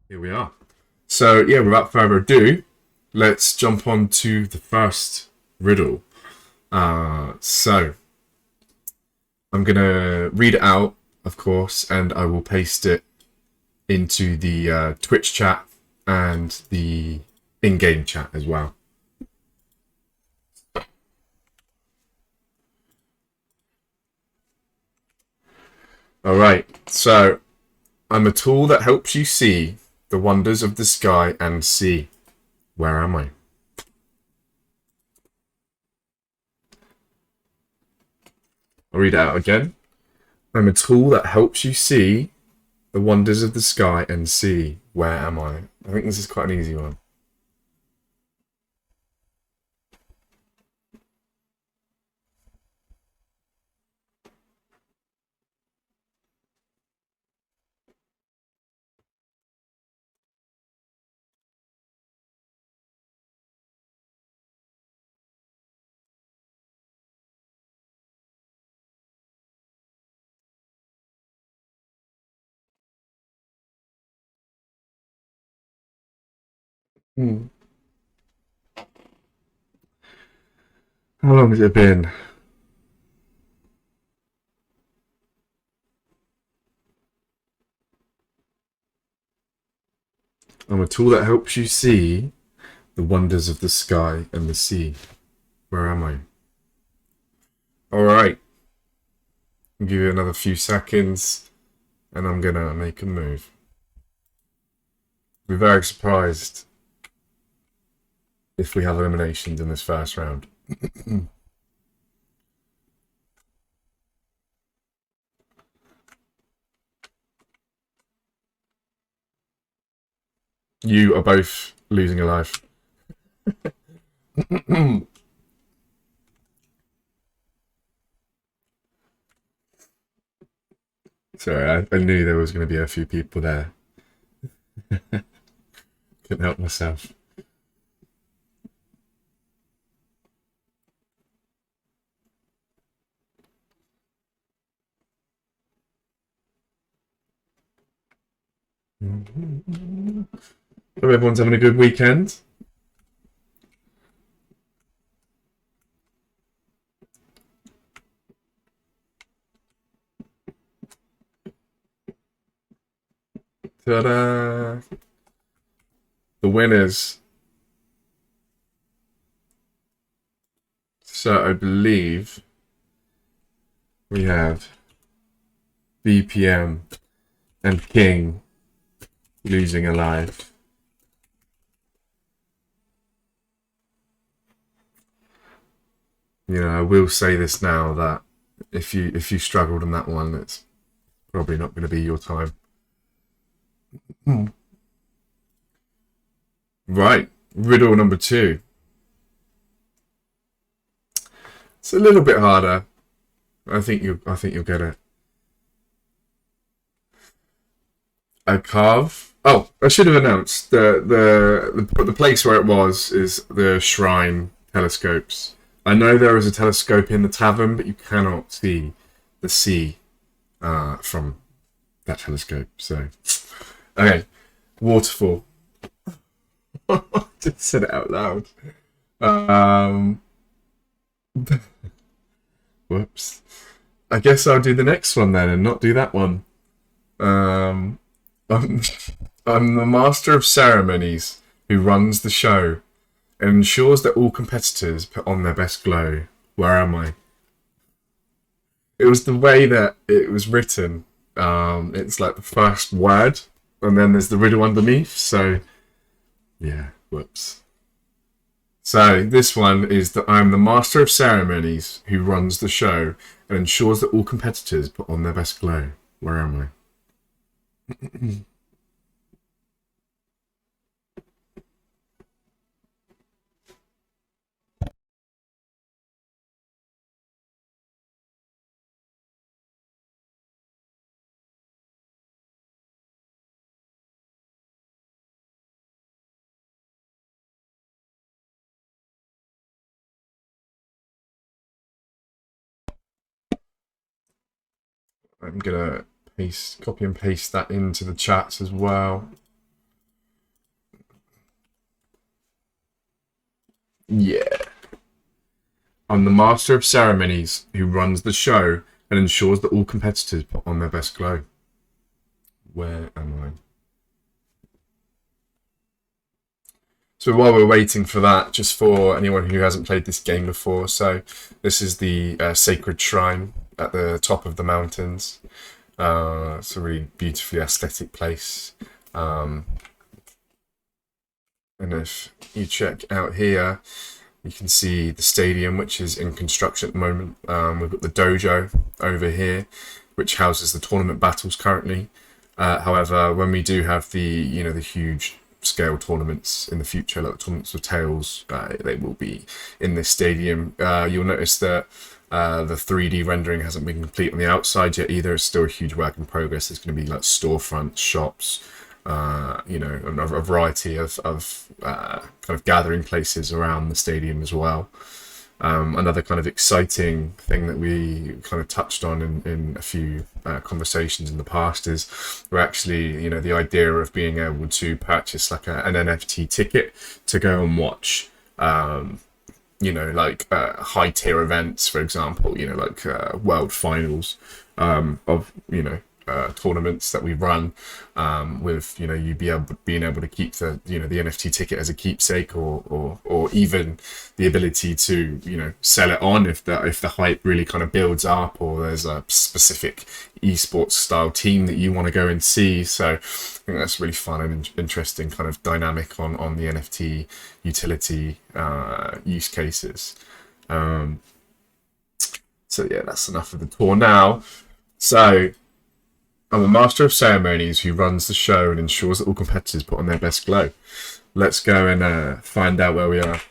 Here we are. So, yeah, without further ado, let's jump on to the first riddle. So, I'm going to read it out, of course, and I will paste it into the Twitch chat and the in game chat as well. All right, so I'm a tool that helps you see the wonders of the sky and sea. Where am I? I'll read it out again. I'm a tool that helps you see the wonders of the sky and sea. Where am I? I think this is quite an easy one. Hmm. How long has it been? I'm a tool that helps you see the wonders of the sky and the sea. Where am I? All right. I'll give you another few seconds and I'm going to make a move. Be very surprised if we have eliminations in this first round. You are both losing a life. Sorry, I knew there was going to be a few people there. Couldn't help myself. Hope everyone's having a good weekend. Ta-da! The winners. So I believe we have BPM and King losing alive. You know, I will say this now that if you struggled on that one, it's probably not going to be your time. Right, riddle number 2. It's a little bit harder. I think you'll get it. A carve. Oh, I should have announced the place where it was is the Shrine Telescopes. I know there is a telescope in the tavern, but you cannot see the sea from that telescope. So, okay, waterfall. Just said it out loud. Um, whoops. I guess I'll do the next one then, and not do that one. Um, I'm, I'm the master of ceremonies who runs the show and ensures that all competitors put on their best glow. Where am I? It was the way that it was written. It's like the first word, and then there's the riddle underneath. So, yeah, whoops. So this one is that I'm the master of ceremonies who runs the show and ensures that all competitors put on their best glow. Where am I? I'm gonna copy and paste that into the chats as well. Yeah. I'm the master of ceremonies who runs the show and ensures that all competitors put on their best glow. Where am I? So while we're waiting for that, just for anyone who hasn't played this game before, so this is the sacred shrine at the top of the mountains. It's a really beautifully aesthetic place. Um, and if you check out here, you can see the stadium, which is in construction at the moment. We've got the dojo over here, which houses the tournament battles currently. However, when we do have the huge scale tournaments in the future, like the tournaments of tails, they will be in this stadium. You'll notice that the 3D rendering hasn't been complete on the outside yet either. It's still a huge work in progress. There's going to be like storefronts, shops, a variety of kind of gathering places around the stadium as well. Another kind of exciting thing that we kind of touched on in a few conversations in the past is we're actually, the idea of being able to purchase like an NFT ticket to go and watch, high tier events, for example, like world finals of, tournaments that we run, with you being able to keep the NFT ticket as a keepsake, or even the ability to sell it on if the hype really kind of builds up, or there's a specific esports style team that you want to go and see. So I think that's really fun and interesting kind of dynamic on the NFT utility use cases. So yeah, that's enough of the tour now. So I'm a master of ceremonies who runs the show and ensures that all competitors put on their best glow. Let's go and find out where we are.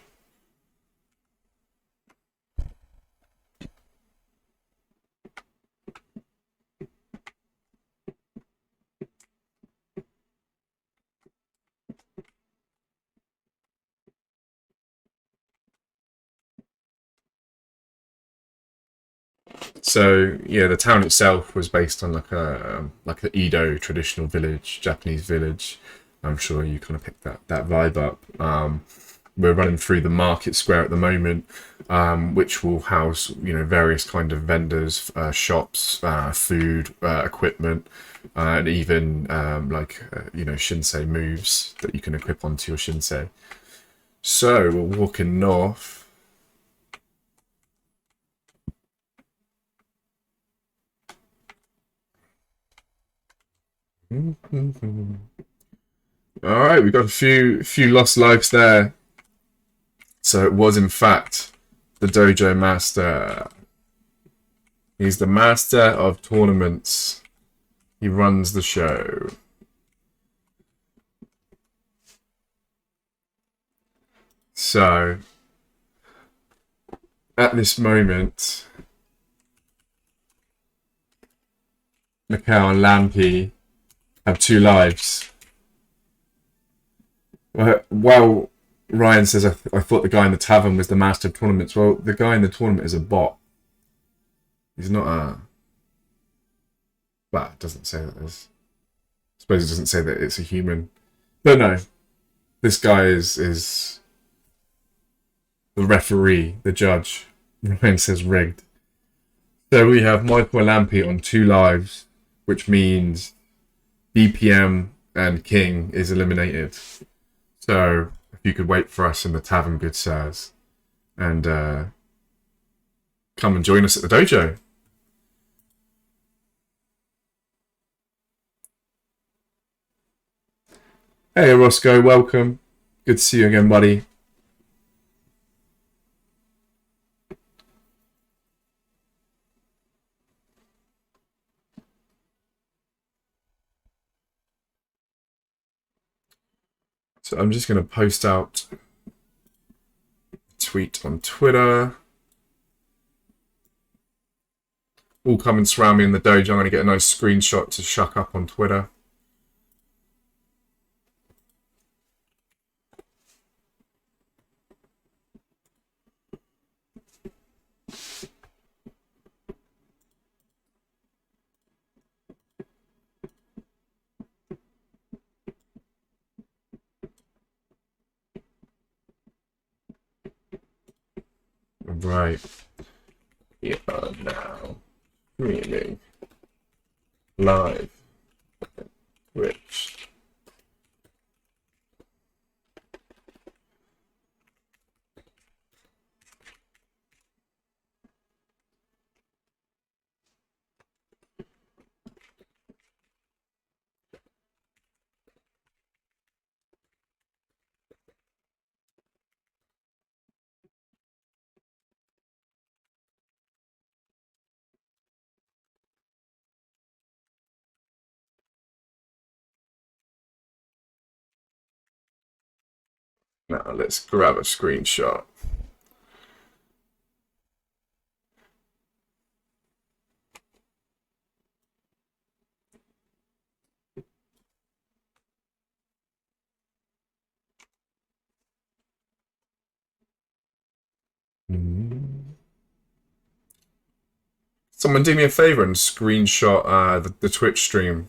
So yeah, the town itself was based on like a Edo traditional village, Japanese village. I'm sure you kind of picked that vibe up. We're running through the market square at the moment, which will house various kind of vendors, shops, food, equipment, and even shinsei moves that you can equip onto your shinsei. So we're walking north. All right, we got a few lost lives there. So it was in fact the dojo master. He's the master of tournaments. He runs the show. So at this moment, Mikhail and Lampy have 2 lives. Well, Ryan says, I thought the guy in the tavern was the master of tournaments. Well, the guy in the tournament is a bot. He's not a... Well, it doesn't say that. I suppose it doesn't say that it's a human. But no, this guy is the referee, the judge. Ryan says rigged. So we have Michael Lampy on 2 lives, which means BPM and King is eliminated. So if you could wait for us in the tavern, good sirs, and come and join us at the dojo. Hey Roscoe, welcome. Good to see you again, buddy. So I'm just going to post out a tweet on Twitter. All come and surround me in the dojo. I'm going to get a nice screenshot to shuck up on Twitter. Right. We are now streaming live on Twitch. Now let's grab a screenshot. Someone do me a favor and screenshot the Twitch stream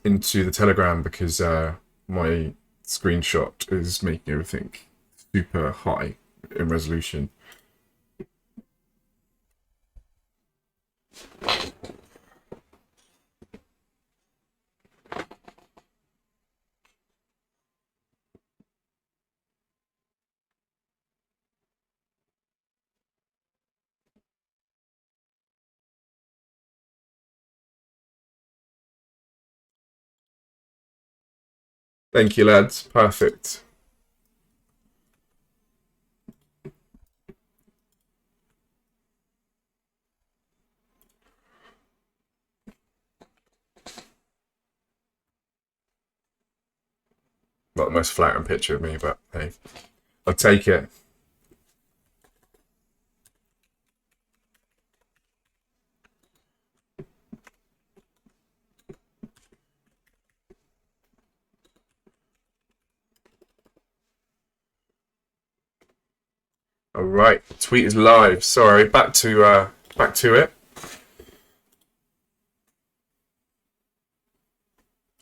into the Telegram, because my screenshot is making everything super high in resolution. Thank you, lads. Perfect. Not the most flattering picture of me, but hey, I'll take it. All right, tweet is live. Sorry, back to it.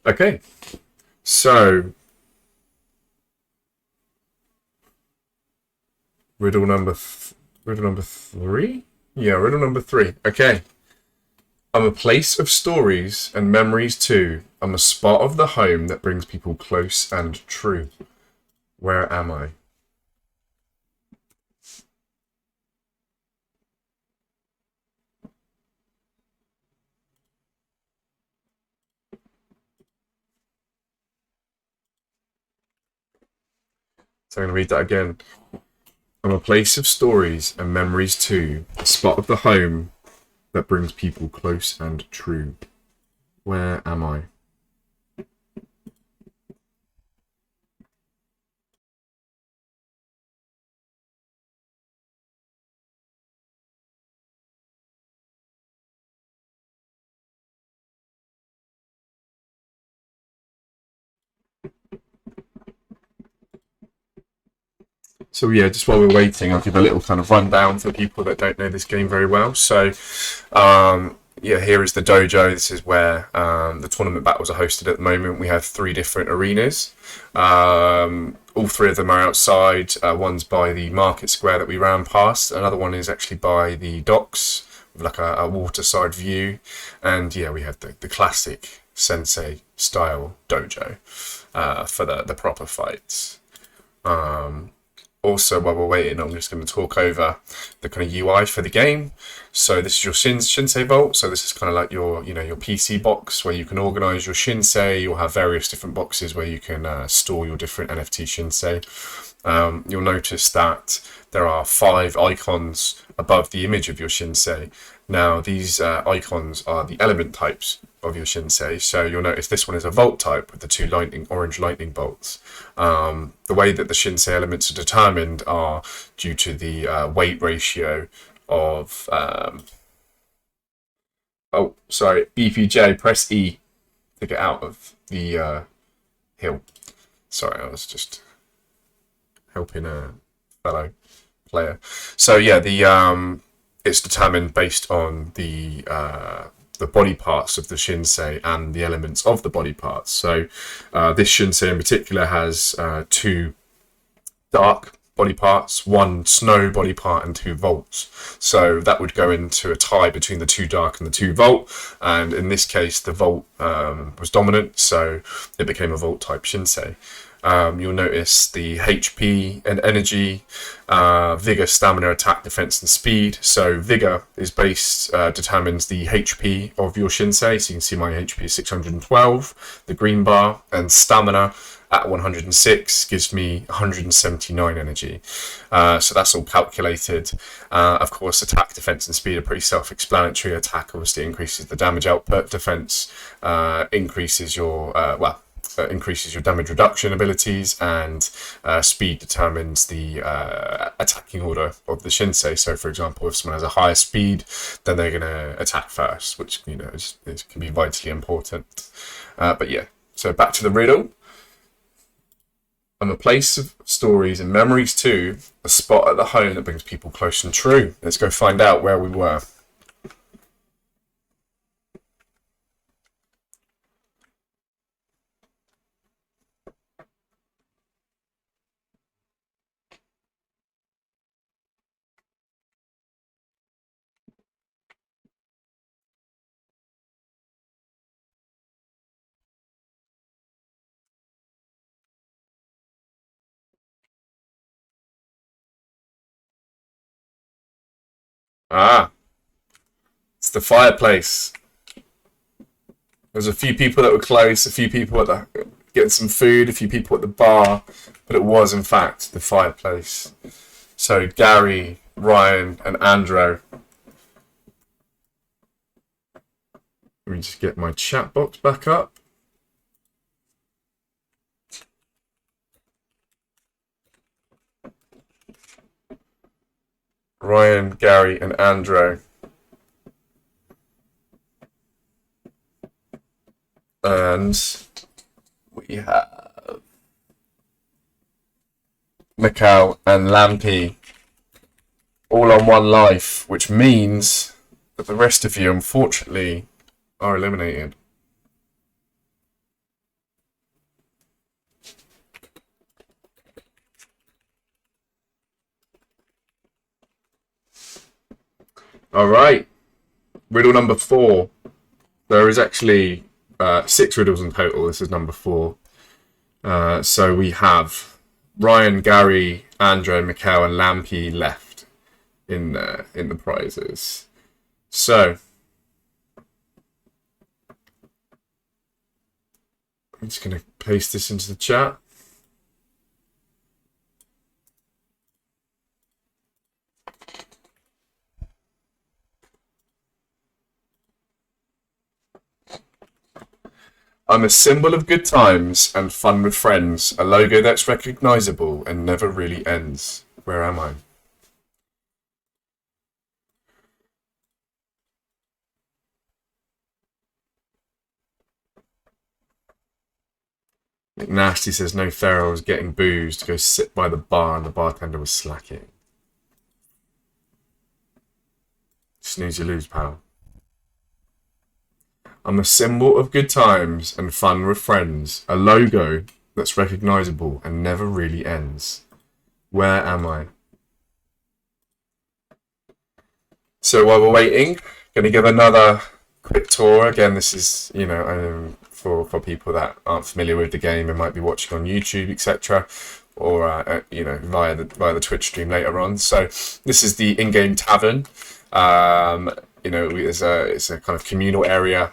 Okay, so riddle number 3. Yeah, riddle number 3. Okay. I'm a place of stories and memories too. I'm a spot of the home that brings people close and true. Where am I? So I'm going to read that again. I'm a place of stories and memories too. A spot of the home that brings people close and true. Where am I? So yeah, just while we're waiting, I'll give a little kind of rundown for people that don't know this game very well. So yeah, here is the dojo. This is where the tournament battles are hosted at the moment. We have 3 different arenas. All 3 of them are outside. One's by the market square that we ran past. Another one is actually by the docks with like a waterside view. And yeah, we have the classic sensei style dojo for the proper fights. Also, while we're waiting, I'm just going to talk over the kind of UI for the game. So this is your Shinsei Vault. So this is kind of like your PC box where you can organize your Shinsei. You'll have various different boxes where you can store your different NFT Shinsei. You'll notice that there are 5 icons above the image of your Shinsei. Now, these icons are the element types of your Shinsei. So you'll notice this one is a Vault type with the 2 orange lightning bolts. The way that the Shinsei elements are determined are due to the weight ratio of... BPJ, press E to get out of the hill. Sorry, I was just helping a fellow player. So yeah, it's determined based on the body parts of the Shinsei and the elements of the body parts. So this Shinsei in particular has 2 dark body parts, 1 snow body part, and 2 volts. So that would go into a tie between the 2 dark and the 2 volt. And in this case, the volt was dominant, so it became a volt type Shinsei. You'll notice the HP and energy, vigor, stamina, attack, defense, and speed. So vigor is determines the HP of your Shinsei. So you can see my HP is 612, the green bar, and stamina at 106 gives me 179 energy. So that's all calculated. Of course, attack, defense, and speed are pretty self-explanatory. Attack obviously increases the damage output. Defense increases your increases your damage reduction abilities, and speed determines the attacking order of the Shinsei. So, for example, if someone has a higher speed, then they're going to attack first, which can be vitally important. But yeah, so back to the riddle. I'm a place of stories and memories too, a spot at the home that brings people close and true. Let's go find out where we were. It's the fireplace. There was a few people that were close, a few people getting some food, a few people at the bar, but it was in fact the fireplace. So Gary, Ryan, and Andrew. Let me just get my chat box back up. Ryan, Gary, and Andrew. And we have Mikhail and Lampy all on 1 life, which means that the rest of you, unfortunately, are eliminated. All right, riddle number 4. There is actually 6 riddles in total. This is number 4. So we have Ryan, Gary, Andrew, Mikhail, and Lampy left in the prizes. So I'm just going to paste this into the chat. I'm a symbol of good times and fun with friends, a logo that's recognizable and never really ends. Where am I? McNasty says no Pharaoh was getting booze to go sit by the bar and the bartender was slacking. Snooze you lose, pal. I'm a symbol of good times and fun with friends, a logo that's recognizable and never really ends. Where am I? So while we're waiting, going to give another quick tour. Again, this is, for people that aren't familiar with the game and might be watching on YouTube, etc., or via the Twitch stream later on. So this is the in-game tavern. It's a kind of communal area.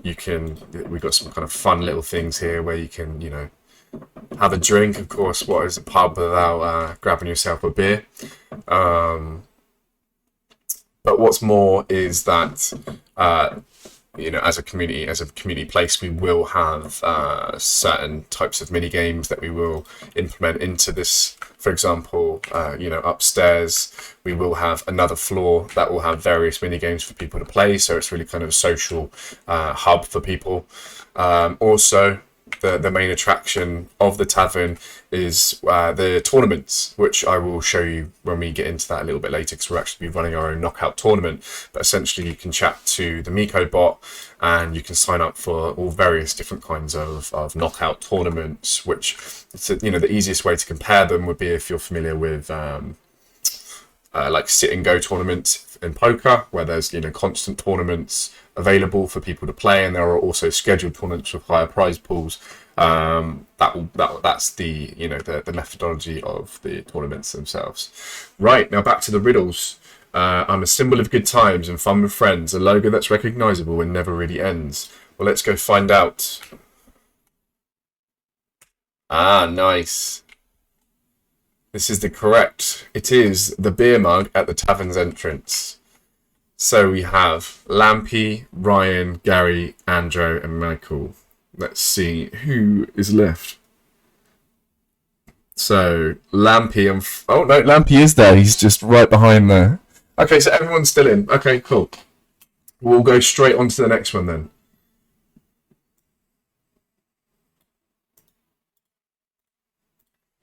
We've got some kind of fun little things here where you can, have a drink. Of course, what is a pub without grabbing yourself a beer? But what's more is that, as a community place, we will have certain types of mini games that we will implement into this. For example, upstairs we will have another floor that will have various mini games for people to play. So it's really kind of a social hub for people. Also, the main attraction of the tavern is the tournaments, which I will show you when we get into that a little bit later, because we'll actually be running our own knockout tournament. But essentially, you can chat to the Miko bot, and you can sign up for all various different kinds of knockout tournaments. Which, the easiest way to compare them would be if you're familiar with like sit and go tournaments in poker, where there's constant tournaments available for people to play, and there are also scheduled tournaments with higher prize pools. That's the methodology of the tournaments themselves. Right, now back to the riddles. I'm a symbol of good times and fun with friends, a logo that's recognizable and never really ends. Well, let's go find out. Nice. This is it is the beer mug at the tavern's entrance. So we have Lampy, Ryan, Gary, Andrew, and Michael. Let's see who is left. So Lampy oh no, Lampy is there. He's just right behind there. Okay, so everyone's still in. Okay, cool. We'll go straight on to the next one then.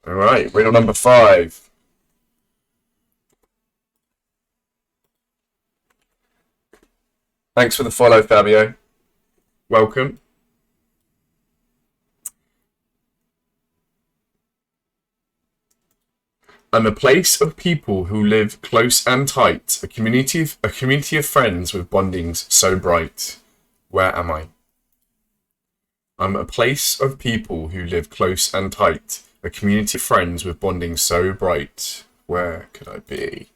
All right, riddle number 5. Thanks for the follow, Fabio. Welcome. I'm a place of people who live close and tight, a community of friends with bondings so bright. Where am I? I'm a place of people who live close and tight, a community of friends with bondings so bright. Where could I be?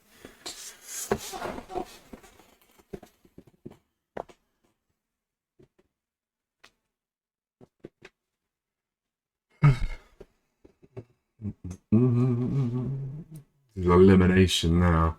Elimination now.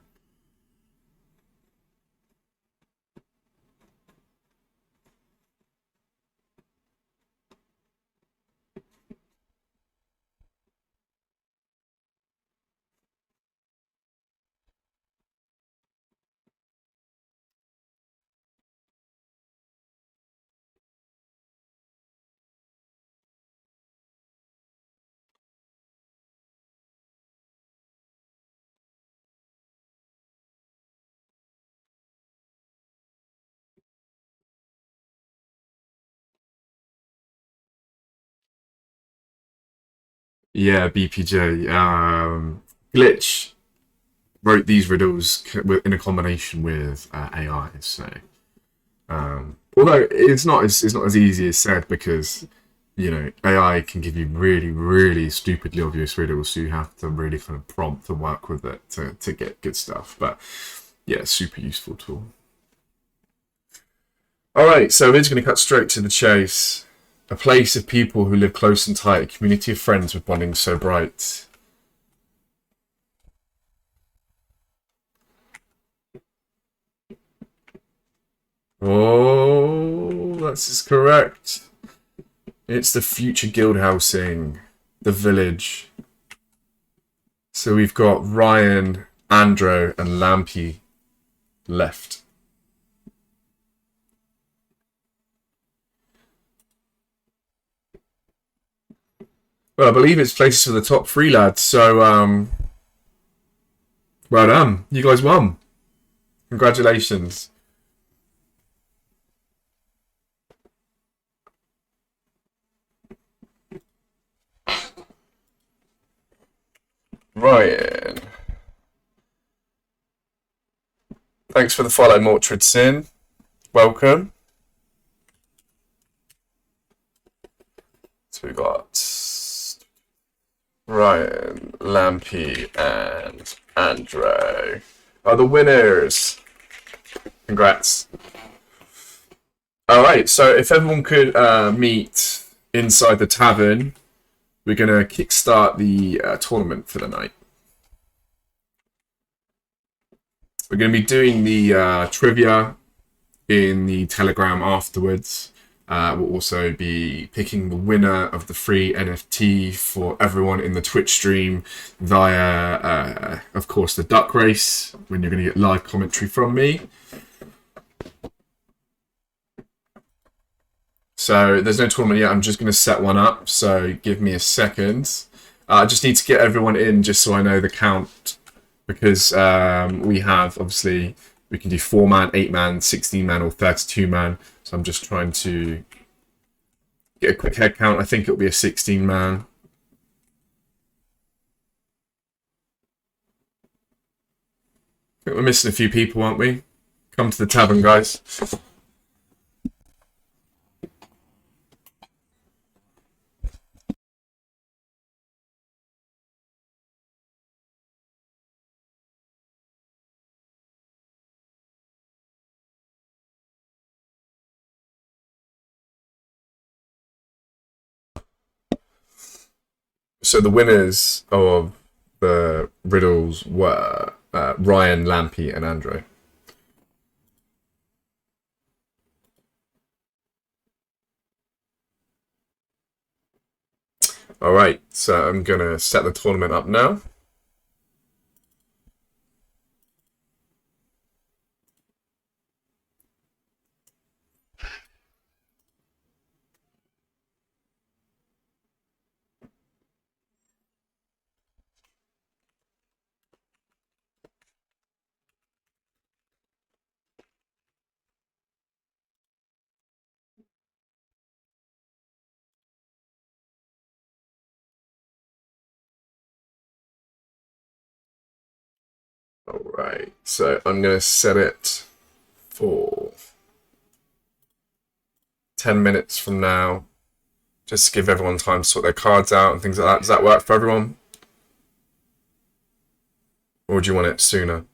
Yeah, BPJ. Glitch wrote these riddles in a combination with AI. So, although it's not as easy as said, because AI can give you really, really stupidly obvious riddles, so you have to really kind of prompt and work with it to get good stuff. But yeah, super useful tool. All right, so we're just going to cut straight to the chase. A place of people who live close and tight, a community of friends with bonding so bright. Oh, that's correct. It's the future guild housing, the village. So we've got Ryan, Andrew, and Lampy left. Well, I believe it's places for the top 3 lads. So, well done. You guys won. Congratulations. Ryan. Thanks for the follow, Mortrid Sin. Welcome. So we got Ryan, Lampy, and Andrew are the winners. Congrats. All right, so if everyone could meet inside the tavern, we're going to kickstart the tournament for the night. We're going to be doing the trivia in the Telegram afterwards. We'll also be picking the winner of the free NFT for everyone in the Twitch stream via, of course, the duck race, when you're going to get live commentary from me. So there's no tournament yet. I'm just going to set one up. So give me a second. I just need to get everyone in just so I know the count, because we have, obviously, we can do 4-man, 8-man, 16-man, or 32-man. So I'm just trying to get a quick head count. I think it'll be a 16-man. I think we're missing a few people, aren't we? Come to the tavern, guys. So the winners of the riddles were Ryan, Lampy, and Andrew. All right, so I'm gonna set the tournament up now. All right, so I'm gonna set it for 10 minutes from now, just to give everyone time to sort their cards out and things like that. Does that work for everyone? Or do you want it sooner?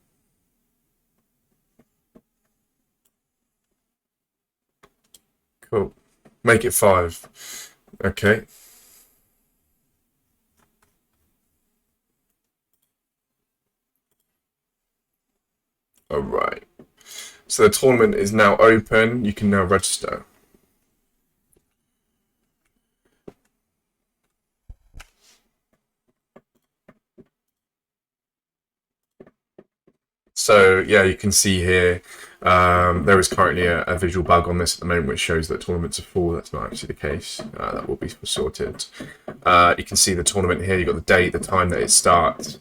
Cool. Make it 5. Okay. All right. So the tournament is now open. You can now register. So yeah, you can see here, there is currently a visual bug on this at the moment, which shows that tournaments are full. That's not actually the case. That will be sorted. You can see the tournament here. You've got the date, the time that it starts.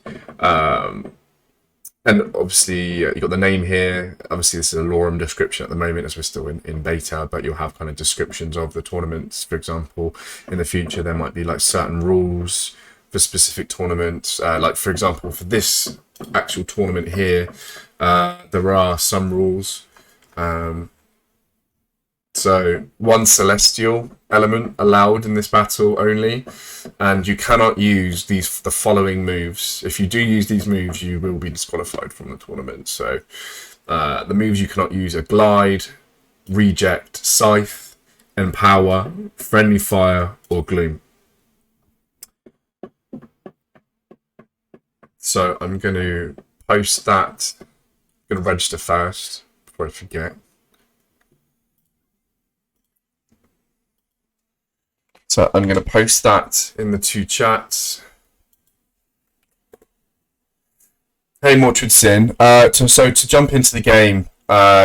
And obviously, you've got the name here. Obviously, this is a lorem description at the moment as we're still in beta, but you'll have kind of descriptions of the tournaments. For example, in the future, there might be like certain rules for specific tournaments. Like, for example, for this actual tournament here, there are some rules. So one celestial element allowed in this battle only, and you cannot use the following moves. If you do use these moves, you will be disqualified from the tournament. So the moves you cannot use are glide, reject, scythe, empower, friendly fire, or gloom. So I'm going to post that. I'm going to register first before I forget. So I'm going to post that in the 2 chats. Hey, Mortrid Sin. So to jump into the game,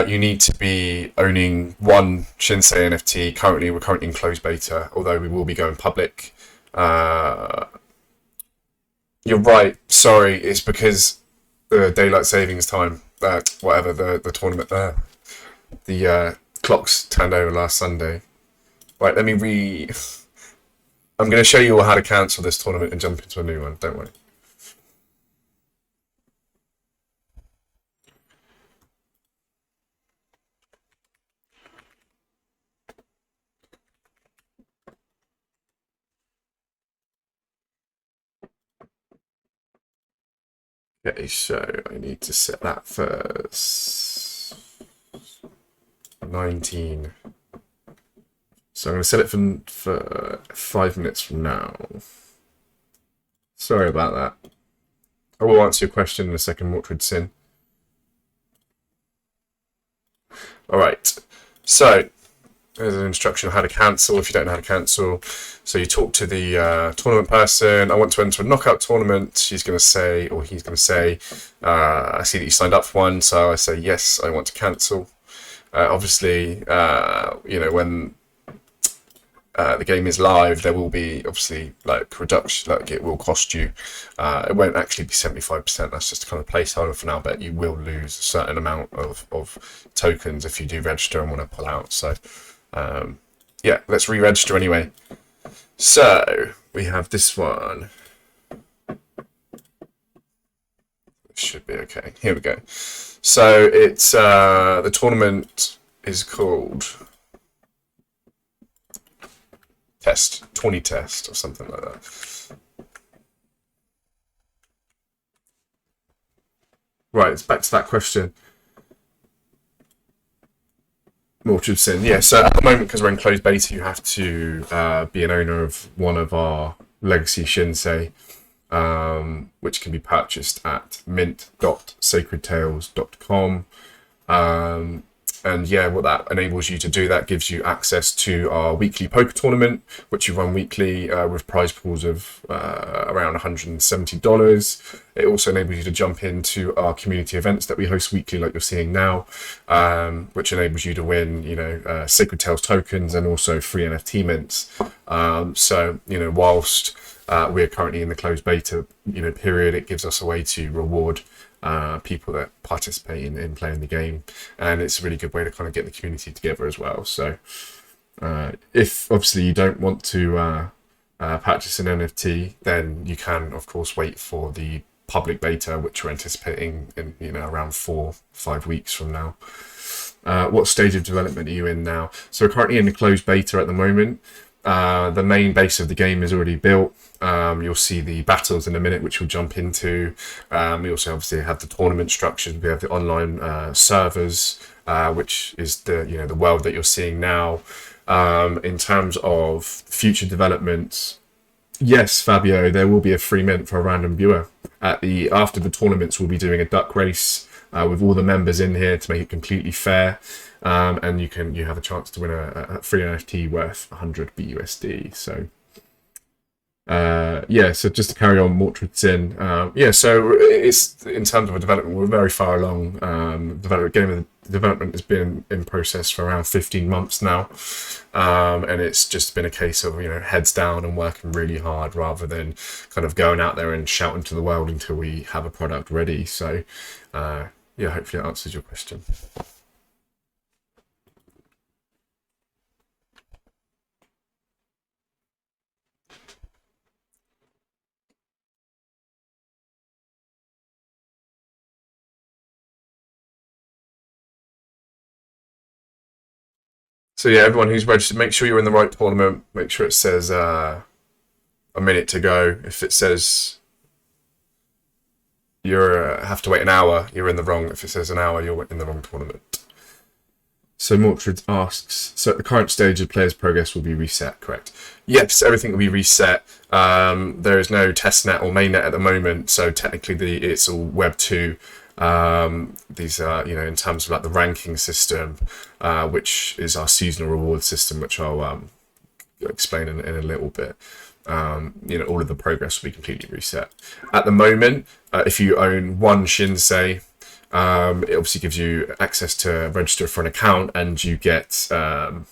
you need to be owning 1 Shinsei NFT. Currently, we're currently in closed beta, although we will be going public. You're right. Sorry, it's because the daylight savings time, whatever the tournament there, the clocks turned over last Sunday. Right, let me I'm going to show you all how to cancel this tournament and jump into a new one. Don't worry. Okay, so I need to set that first. 19. So I'm going to set it for 5 minutes from now. Sorry about that. I will answer your question in a second, Mortrid Sin. Alright, so there's an instruction on how to cancel if you don't know how to cancel. So you talk to the tournament person. I want to enter a knockout tournament. She's going to say, or he's going to say, I see that you signed up for one. So I say, yes, I want to cancel. Obviously, you know, when the game is live, there will be obviously like reduction, like it will cost you. It won't actually be 75%. That's just a kind of placeholder for now, but you will lose a certain amount of tokens if you do register and want to pull out. So yeah, let's re-register anyway. So we have this one. Should be okay. Here we go. So it's the tournament is called Test 20 Test or something like that. Right, it's back to that question. Mortal of Sin. Yeah, so at the moment, because we're in closed beta, you have to be an owner of one of our legacy Shinsei, which can be purchased at mint.sacredtales.com. And yeah, what that enables you to do, that gives you access to our weekly poker tournament, which you run weekly with prize pools of around $170. It also enables you to jump into our community events that we host weekly, like you're seeing now, which enables you to win, Sacred Tales tokens and also free NFT mints. So, whilst we're currently in the closed beta, period, it gives us a way to reward people that participate in playing the game, and it's a really good way to kind of get the community together as well. So if obviously you don't want to purchase an NFT, then you can of course wait for the public beta, which we're anticipating in around 4-5 weeks from now. What stage of development are you in now? So we're currently in the closed beta at the moment. The main base of the game is already built. You'll see the battles in a minute, which we'll jump into. We also obviously have the tournament structures. We have the online servers, which is the world that you're seeing now. In terms of future developments, yes, Fabio, there will be a free mint for a random viewer. After the tournaments, we'll be doing a duck race with all the members in here to make it completely fair. And you have a chance to win a free NFT worth 100 BUSD. So so just to carry on, Mortal Sin. So it's, in terms of a development, we're very far along. Development has been in process for around 15 months now, and it's just been a case of heads down and working really hard rather than kind of going out there and shouting to the world until we have a product ready. So hopefully that answers your question. So yeah, everyone who's registered, make sure you're in the right tournament. Make sure it says a minute to go. If it says you have to wait an hour, you're in the wrong. If it says an hour, you're in the wrong tournament. So Mortrid asks, so at the current stage of players' progress will be reset, correct? Yes, everything will be reset. There is no testnet or mainnet at the moment, so technically it's all Web 2. These are, in terms of like the ranking system, which is our seasonal reward system, which I'll explain in a little bit. All of the progress will be completely reset. At the moment, if you own one Shinsei, it obviously gives you access to register for an account, and you get 9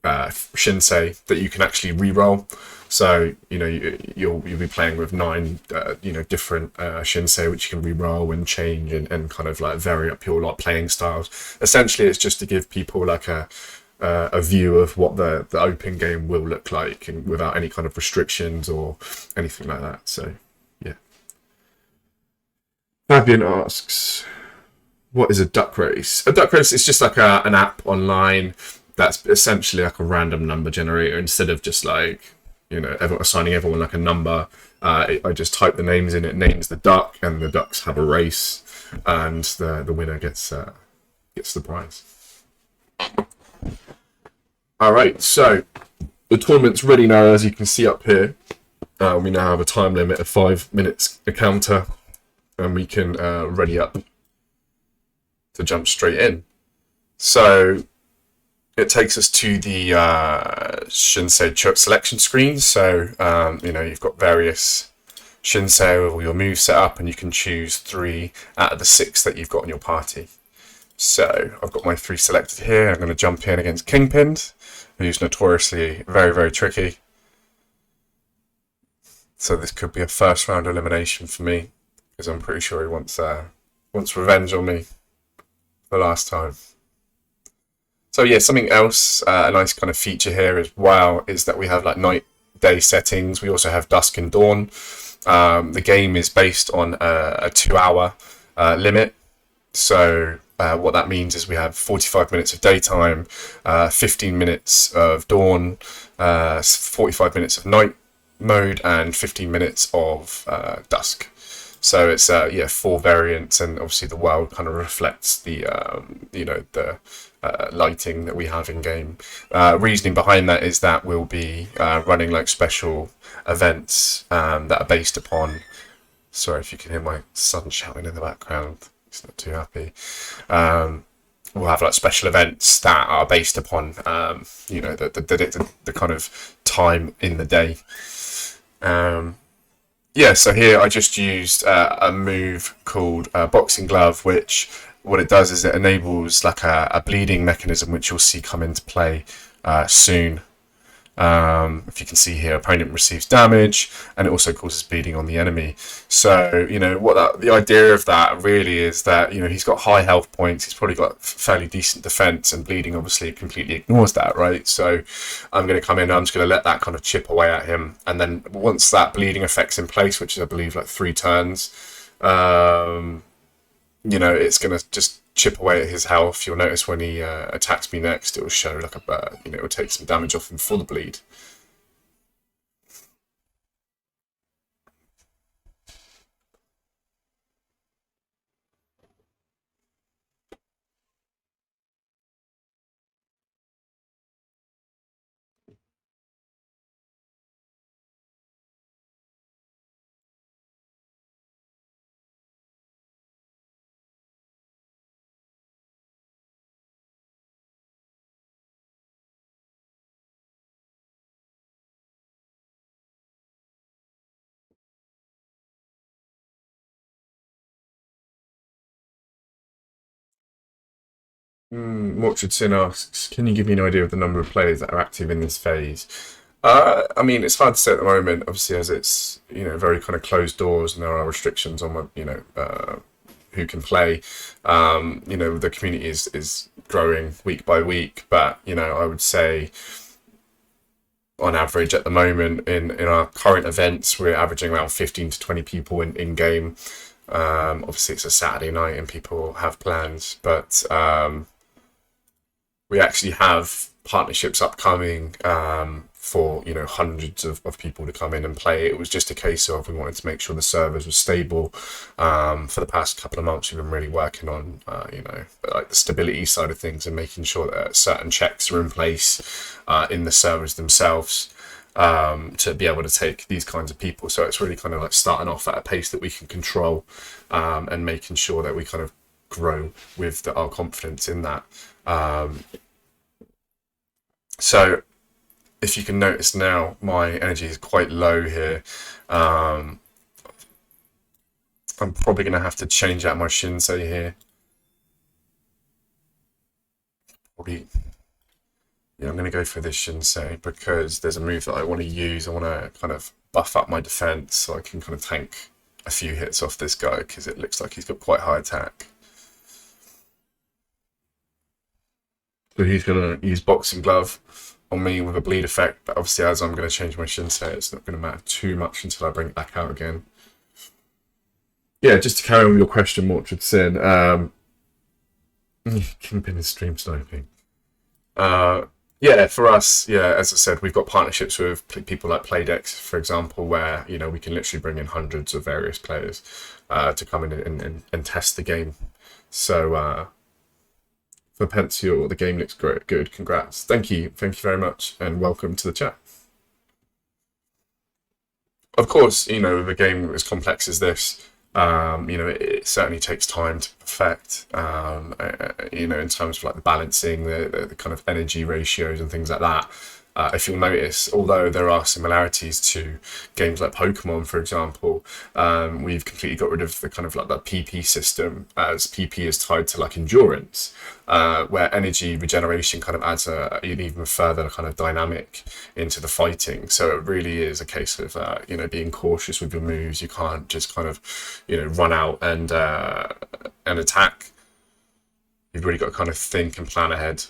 Shinsei that you can actually re-roll. So you'll be playing with 9 different Shinsei, which you can re-roll and change and kind of like vary up your playing styles. Essentially, it's just to give people like a view of what the open game will look like, and without any kind of restrictions or anything like that. So yeah. Fabian asks, what is a duck race? A duck race is just like an app online that's essentially like a random number generator. Instead of just like assigning everyone like a number, I just type the names in, it names the duck, and the ducks have a race, and the winner gets the prize. All right, so the tournament's ready now, as you can see up here. We now have a time limit of 5 minutes a counter, and we can ready up to jump straight in. So it takes us to the Shinsei selection screen. So you've got various Shinsei with all your moves set up, and you can choose 3 out of the 6 that you've got in your party. So I've got my 3 selected here. I'm going to jump in against Kingpin. who's notoriously very, very tricky. So this could be a first round elimination for me, because I'm pretty sure he wants revenge on me for last time. So yeah, something else, a nice kind of feature here as well, is that we have like night day settings. We also have dusk and dawn. The game is based on a 2 hour limit. So what that means is we have 45 minutes of daytime, 15 minutes of dawn, 45 minutes of night mode, and 15 minutes of dusk. So it's 4 variants, and obviously the world kind of reflects the the lighting that we have in game. Reasoning behind that is that we'll be running like special events that are based upon. Sorry if you can hear my son shouting in the background. He's not too happy. We'll have like special events that are based upon the kind of time in the day. So here I just used a move called Boxing Glove, which what it does is it enables like a bleeding mechanism, which you'll see come into play soon. If you can see here, opponent receives damage, and it also causes bleeding on the enemy. So the idea of that really is that he's got high health points, he's probably got fairly decent defense, and bleeding obviously completely ignores that, right? So I'm going to come in, I'm just going to let that kind of chip away at him, and then once that bleeding effect's in place, which is I believe like 3 turns, it's going to just chip away at his health. You'll notice when he attacks me next, it will show like it will take some damage off him for the bleed. Mortrid Sin asks, can you give me an idea of the number of players that are active in this phase? I mean, it's hard to say at the moment, obviously, as it's very kind of closed doors, and there are restrictions on who can play. The community is growing week by week, but I would say on average at the moment in our current events, we're averaging around 15 to 20 people in game. Obviously, it's a Saturday night and people have plans, but we actually have partnerships upcoming for hundreds of people to come in and play. It was just a case of we wanted to make sure the servers were stable. For the past couple of months, we've been really working on like the stability side of things and making sure that certain checks are in place in the servers themselves to be able to take these kinds of people. So it's really kind of like starting off at a pace that we can control and making sure that we kind of grow with our confidence in that. So if you can notice now, my energy is quite low here. I'm probably going to have to change out my Shinsei here. Probably, yeah, I'm going to go for this Shinsei because there's a move that I want to use. I want to kind of buff up my defense so I can kind of tank a few hits off this guy because it looks like he's got quite high attack. So he's going to use Boxing Glove on me with a bleed effect, but obviously as I'm going to change my Shinsei, it's not going to matter too much until I bring it back out again. Yeah, just to carry on with your question, Mortrid Sin, Kingpin is stream sniping. For us, as I said, we've got partnerships with people like Playdex, for example, where we can literally bring in hundreds of various players to come in and test the game. So for Pensior, the game looks great. Good, congrats. Thank you very much, and welcome to the chat. Of course, with a game as complex as this, it certainly takes time to perfect. In terms of like the balancing, the kind of energy ratios and things like that. If you'll notice, although there are similarities to games like Pokemon, for example, we've completely got rid of the kind of like that PP system, as PP is tied to like endurance, where energy regeneration kind of adds an even further kind of dynamic into the fighting. So it really is a case of being cautious with your moves. You can't just kind of run out and attack. You've really got to kind of think and plan ahead.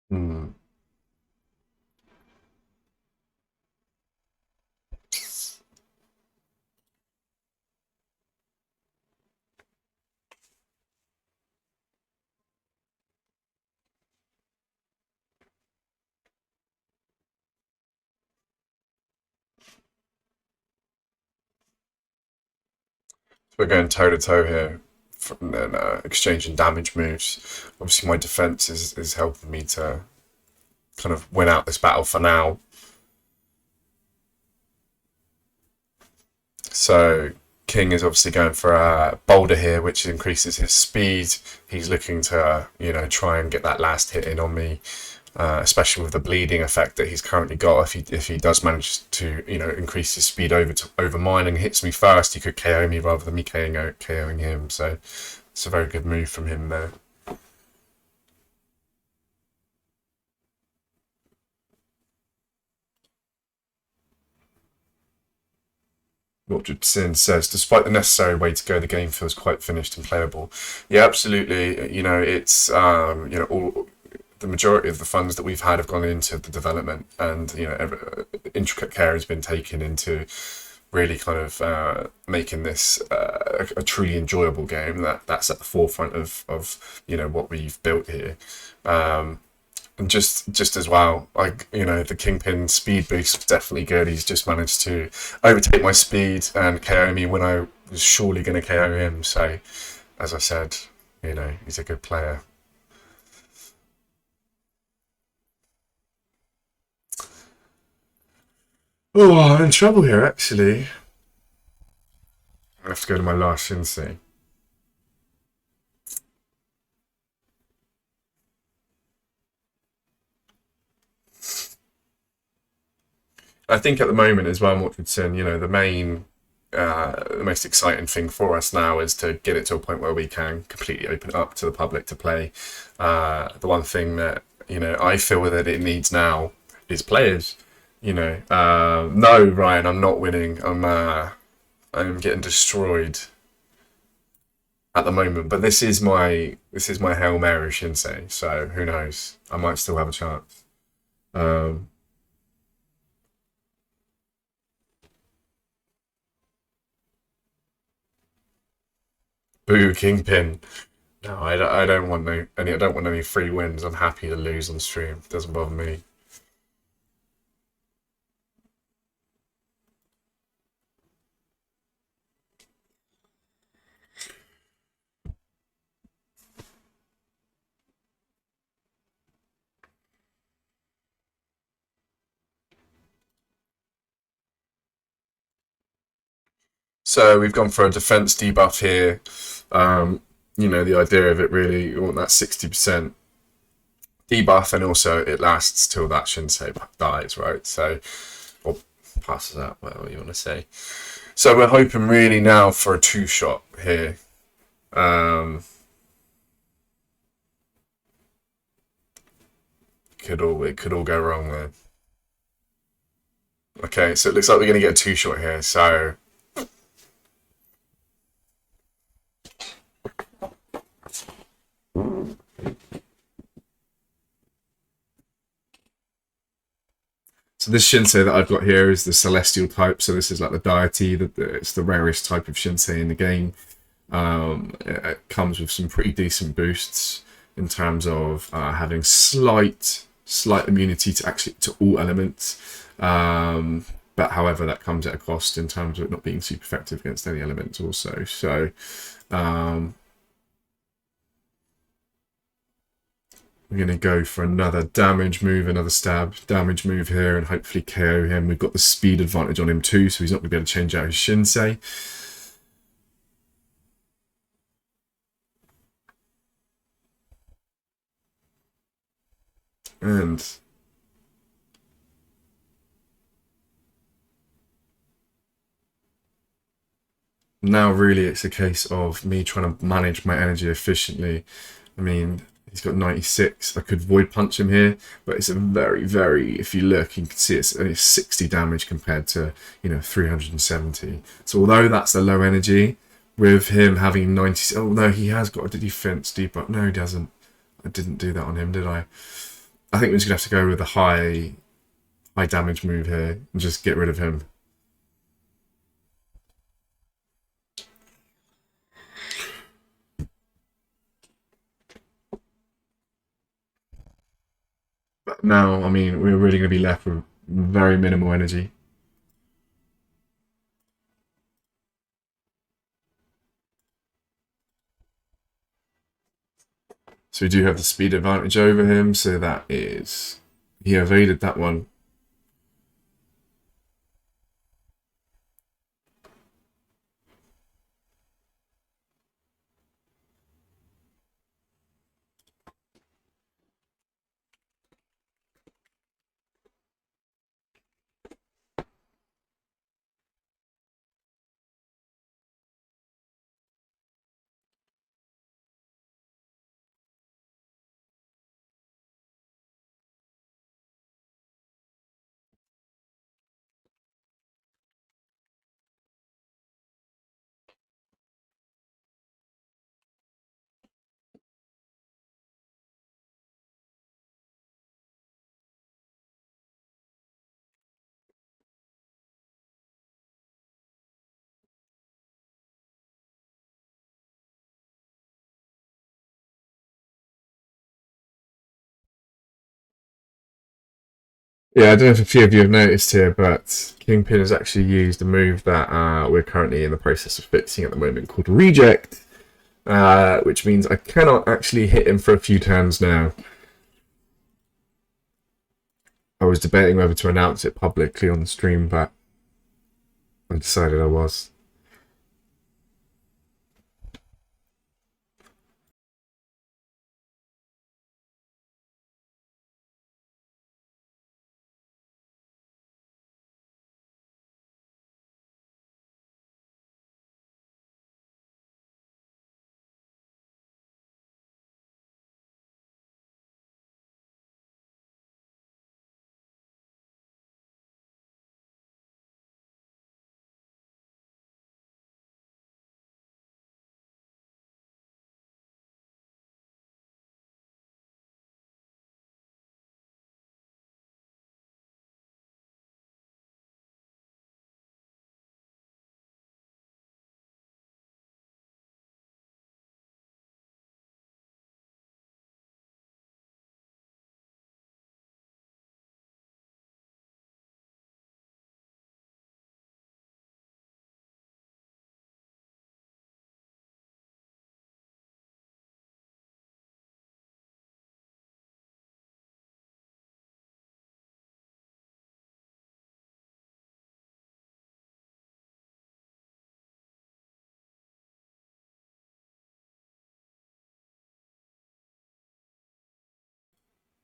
Hmm. We're going toe to toe here, and then exchanging damage moves. Obviously, my defense is helping me to kind of win out this battle for now. So King is obviously going for a boulder here, which increases his speed. He's looking to try and get that last hit in on me, especially with the bleeding effect that he's currently got. If he does manage to increase his speed over mine and hits me first, he could KO me rather than me KOing him. So it's a very good move from him there. Mildred Sin says, despite the necessary way to go, the game feels quite finished and playable. Yeah, absolutely. It's all the majority of the funds that we've had have gone into the development, and intricate care has been taken into really kind of making this a truly enjoyable game. That's at the forefront of what we've built here. And just as well, like the Kingpin speed boost was definitely good. He's just managed to overtake my speed and KO me when I was surely going to KO him. So, as I said, he's a good player. Oh, I'm in trouble here, actually. I have to go to my last Shinsei. I think at the moment as well, Mortridson, the most exciting thing for us now is to get it to a point where we can completely open it up to the public to play. The one thing that I feel that it needs now is players. No, Ryan, I'm not winning. I'm getting destroyed at the moment. But this is my Hail Mary Shinsei. So who knows? I might still have a chance. Um, Boo Kingpin. No, I don't want any. I don't want any free wins. I'm happy to lose on stream. It doesn't bother me. So we've gone for a defense debuff here. The idea of it really, you want that 60% debuff, and also it lasts till that Shinsei dies, right? So, or passes out, whatever you want to say. So we're hoping really now for a two shot here. Um, it could all go wrong there. Okay, so it looks like we're going to get a two shot here. So So this Shinsei that I've got here is the Celestial type. So this is like the deity. It's the rarest type of Shinsei in the game. It comes with some pretty decent boosts in terms of having slight immunity to all elements. But however, that comes at a cost in terms of it not being super effective against any elements also. So we're going to go for another damage move, another stab damage move here, and hopefully KO him. We've got the speed advantage on him too, so he's not going to be able to change out his Shinsei. And now really it's a case of me trying to manage my energy efficiently. I mean, he's got 96. I could void punch him here, but it's a very, if you look, you can see it's only 60 damage compared to, 370. So although that's a low energy, with him having 90, oh no, he has got a defense debuff. No, he doesn't. I didn't do that on him, did I? I think we're just gonna have to go with a high damage move here and just get rid of him. But now, I mean, we're really going to be left with very minimal energy. So we do have the speed advantage over him, so that is... He evaded that one. Yeah, I don't know if a few of you have noticed here, but Kingpin has actually used a move that we're currently in the process of fixing at the moment called Reject, which means I cannot actually hit him for a few turns now. I was debating whether to announce it publicly on the stream, but I decided I was.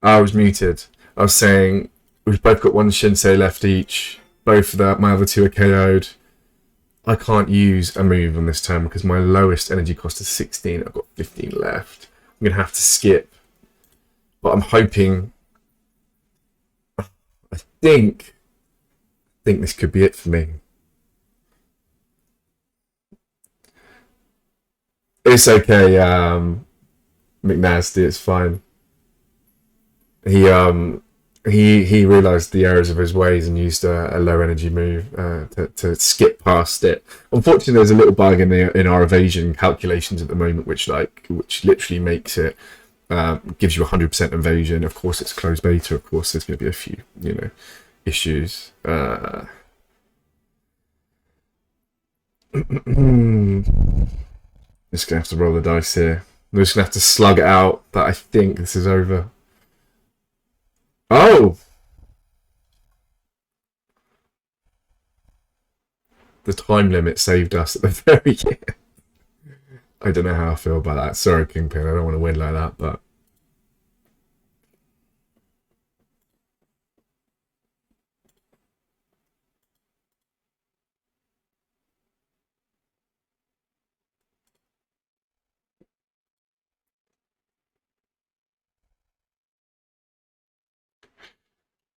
I was muted. I was saying we've both got one Shinsei left each. Both of my other two are KO'd. I can't use a move on this turn because my lowest energy cost is 16. I've got 15 left. I'm going to have to skip. But I'm hoping... I think this could be it for me. It's okay, McNasty, it's fine. he realised the errors of his ways and used a low energy move to skip past it. Unfortunately, there's a little bug in our evasion calculations at the moment, which literally makes it gives you 100% evasion. Of course, it's closed beta. Of course, there's going to be a few issues. Just gonna have to roll the dice here. I'm just gonna have to slug it out that I think this is over. Oh! The time limit saved us at the very end. I don't know how I feel about that. Sorry, Kingpin. I don't want to win like that, but.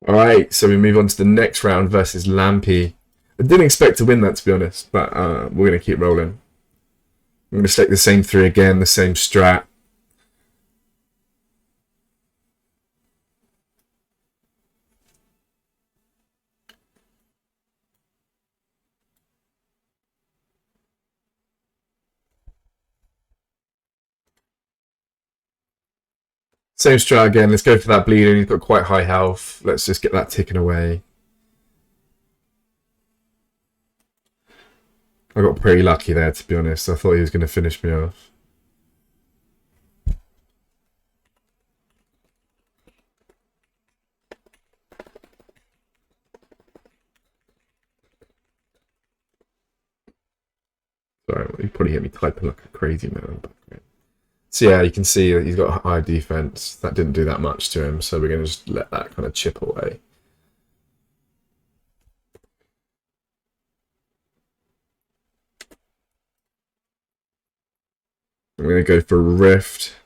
Alright, so we move on to the next round versus Lampy. I didn't expect to win that, to be honest, but we're going to keep rolling. I'm going to stick the same three again, the same strat. Same strat again. Let's go for that bleeding. He's got quite high health. Let's just get that ticking away. I got pretty lucky there, to be honest. I thought he was going to finish me off. Sorry, he probably hit me typing like a crazy man. So yeah, you can see that he's got a high defense. That didn't do that much to him, so we're going to just let that kind of chip away. I'm going to go for Rift.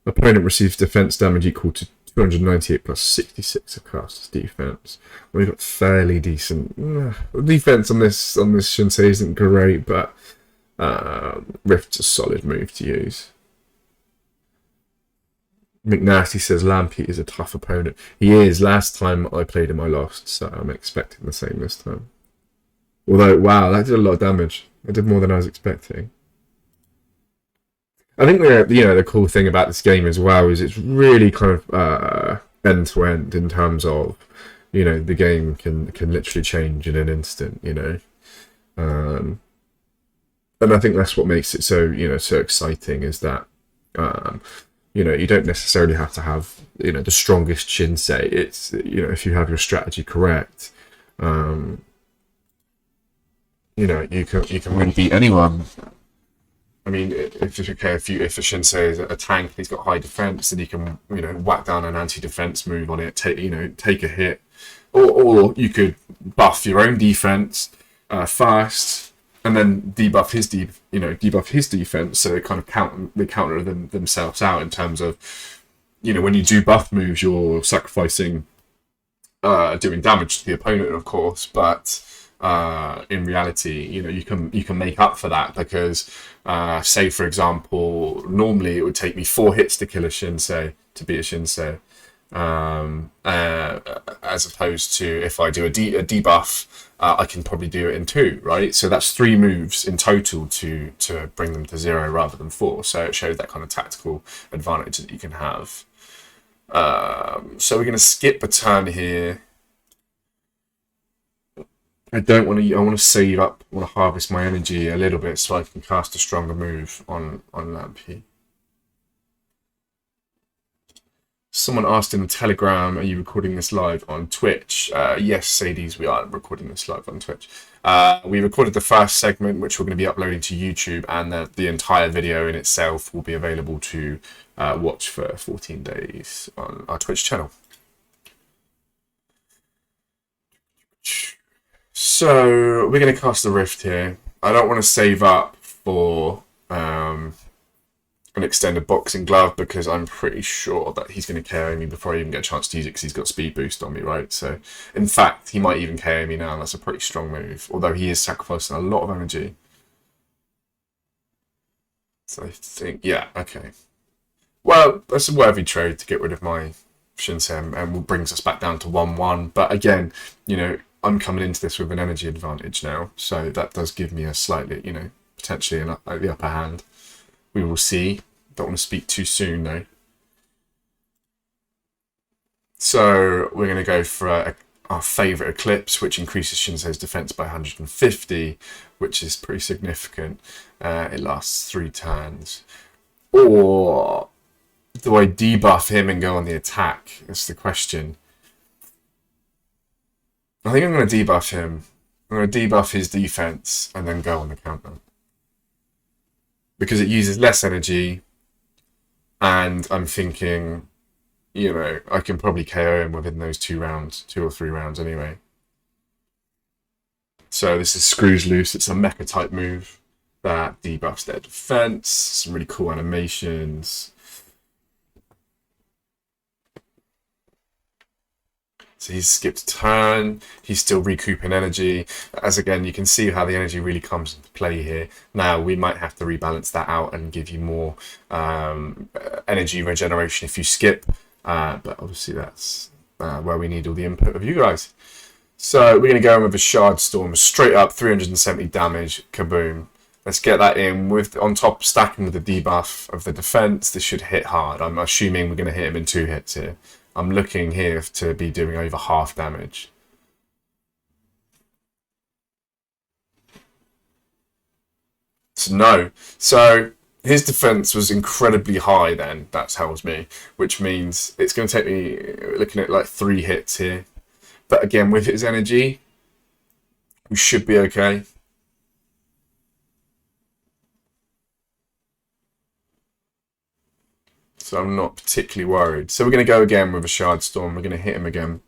Opponent receives defense damage equal to 298 plus 66 of caster's defense. We've got fairly decent defense on this Shinsei isn't great, but Rift's a solid move to use. McNasty says Lampy is a tough opponent. He is. Last time I played him, I lost, so I'm expecting the same this time. Although, wow, that did a lot of damage. That did more than I was expecting. I think the cool thing about this game as well is it's really kind of end to end in terms of the game can literally change in an instant. And I think that's what makes it so so exciting is that. You don't necessarily have to have the strongest Shinsei. It's if you have your strategy correct, you can really beat anyone. I mean, if a Shinsei is a tank, he's got high defense, then you can whack down an anti-defense move on it, take a hit, or you could buff your own defense fast. And then debuff his defense, so they kind of counter themselves out in terms of, when you do buff moves, you're sacrificing, doing damage to the opponent, of course. But in reality, you can make up for that because, say for example, normally it would take me 4 hits to kill a Shinsei, to beat a Shinsei, as opposed to if I do a debuff. I can probably do it in 2, right? So that's 3 moves in total to bring them to 0 rather than 4. So it shows that kind of tactical advantage that you can have. So we're going to skip a turn here. I want to save up. I want to harvest my energy a little bit so I can cast a stronger move on Lampy. Someone asked in the Telegram, are you recording this live on Twitch? Yes, Sadies, we are recording this live on Twitch. We recorded the first segment, which we're going to be uploading to YouTube, and the entire video in itself will be available to watch for 14 days on our Twitch channel. So, we're going to cast the Rift here. I don't want to save up for an extended boxing glove because I'm pretty sure that he's going to KO me before I even get a chance to use it because he's got speed boost on me, right? So, in fact, he might even KO me now, and that's a pretty strong move, although he is sacrificing a lot of energy. So I think, yeah, okay. Well, that's a worthy trade to get rid of my Shinsei, and brings us back down to 1-1. But again, you know, I'm coming into this with an energy advantage now, so that does give me a slightly, you know, potentially the upper hand. We will see. Don't want to speak too soon though. So we're going to go for our favourite Eclipse, which increases Shinsei's defense by 150, which is pretty significant. It lasts 3 turns. Or do I debuff him and go on the attack? That's the question. I think I'm going to debuff him. I'm going to debuff his defense and then go on the counter. Because it uses less energy, and I'm thinking, you know, I can probably KO him within those 2 or 3 rounds anyway. So this is Screws Loose. It's a mecha type move that debuffs their defense. Some really cool animations. So he's skipped a turn. He's still recouping energy. As again, you can see how the energy really comes into play here. Now we might have to rebalance that out and give you more energy regeneration if you skip. But obviously that's where we need all the input of you guys. So we're going to go in with a Shard Storm, straight up 370 damage, kaboom. Let's get that in with on top, stacking with the debuff of the defense. This should hit hard. I'm assuming we're going to hit him in 2 hits here. I'm looking here to be doing over half damage. So no. So his defense was incredibly high then, that tells me, which means it's going to take me, looking at like 3 hits here. But again, with his energy, we should be okay. So I'm not particularly worried. So we're going to go again with a Shard Storm. We're going to hit him again.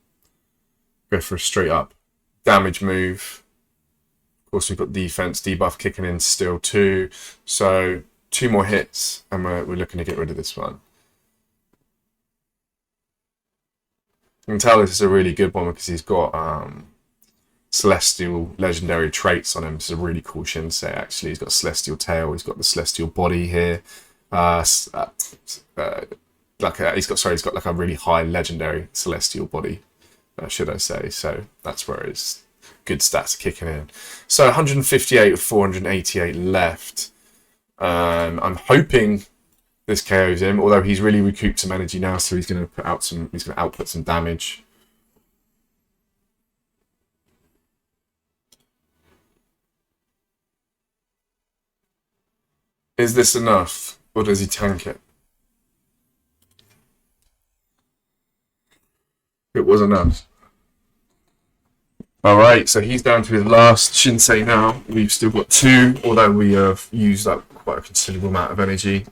Go for a straight up damage move. Of course, we've got defense, debuff kicking in still too. So 2 more hits, and we're looking to get rid of this one. You can tell this is a really good one because he's got celestial legendary traits on him. This is a really cool Shinsei, actually. He's got celestial tail. He's got the celestial body here. He's got like a really high legendary celestial body, should I say. So that's where his good stats are kicking in. So 158 with 488 left. I'm hoping this KOs him, although he's really recouped some energy now, so he's going to output some damage. Is this enough, or does he tank it? It was enough. Alright, so he's down to his last Shinsei now. We've still got 2, although we have used up quite a considerable amount of energy.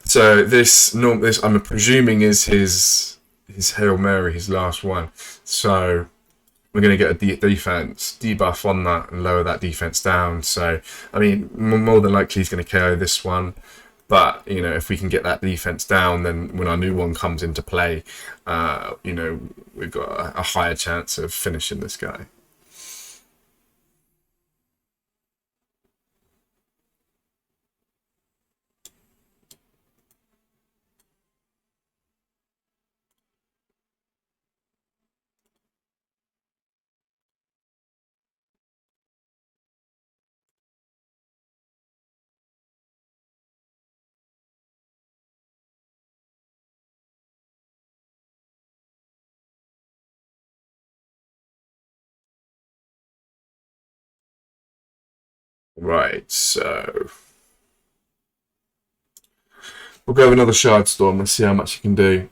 So this I'm presuming is his Hail Mary, his last one. So we're going to get a defense debuff on that and lower that defense down. So, I mean, more than likely he's going to KO this one. But, you know, if we can get that defense down, then when our new one comes into play, you know, we've got a higher chance of finishing this guy. Right, so we'll go with another Shard Storm. Let's see how much you can do.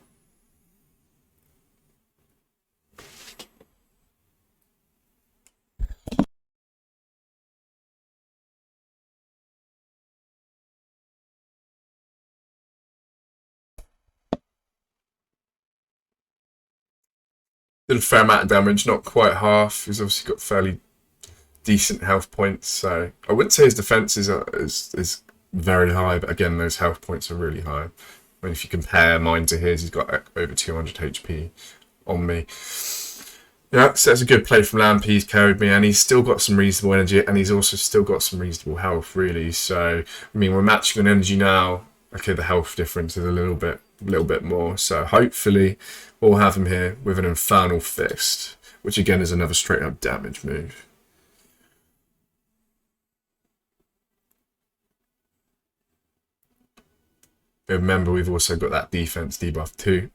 Did a fair amount of damage, not quite half. He's obviously got fairly decent health points, so I wouldn't say his defense is very high, but again, those health points are really high. I mean, if you compare mine to his, he's got over 200 HP on me. Yeah, so that's a good play from Lamp. He's carried me, and he's still got some reasonable energy, and he's also still got some reasonable health, really. So, I mean, we're matching on energy now. okay, the health difference is a little bit more. So hopefully we'll have him here with an infernal fist, which again is another straight up damage move. Remember, we've also got that defense debuff too.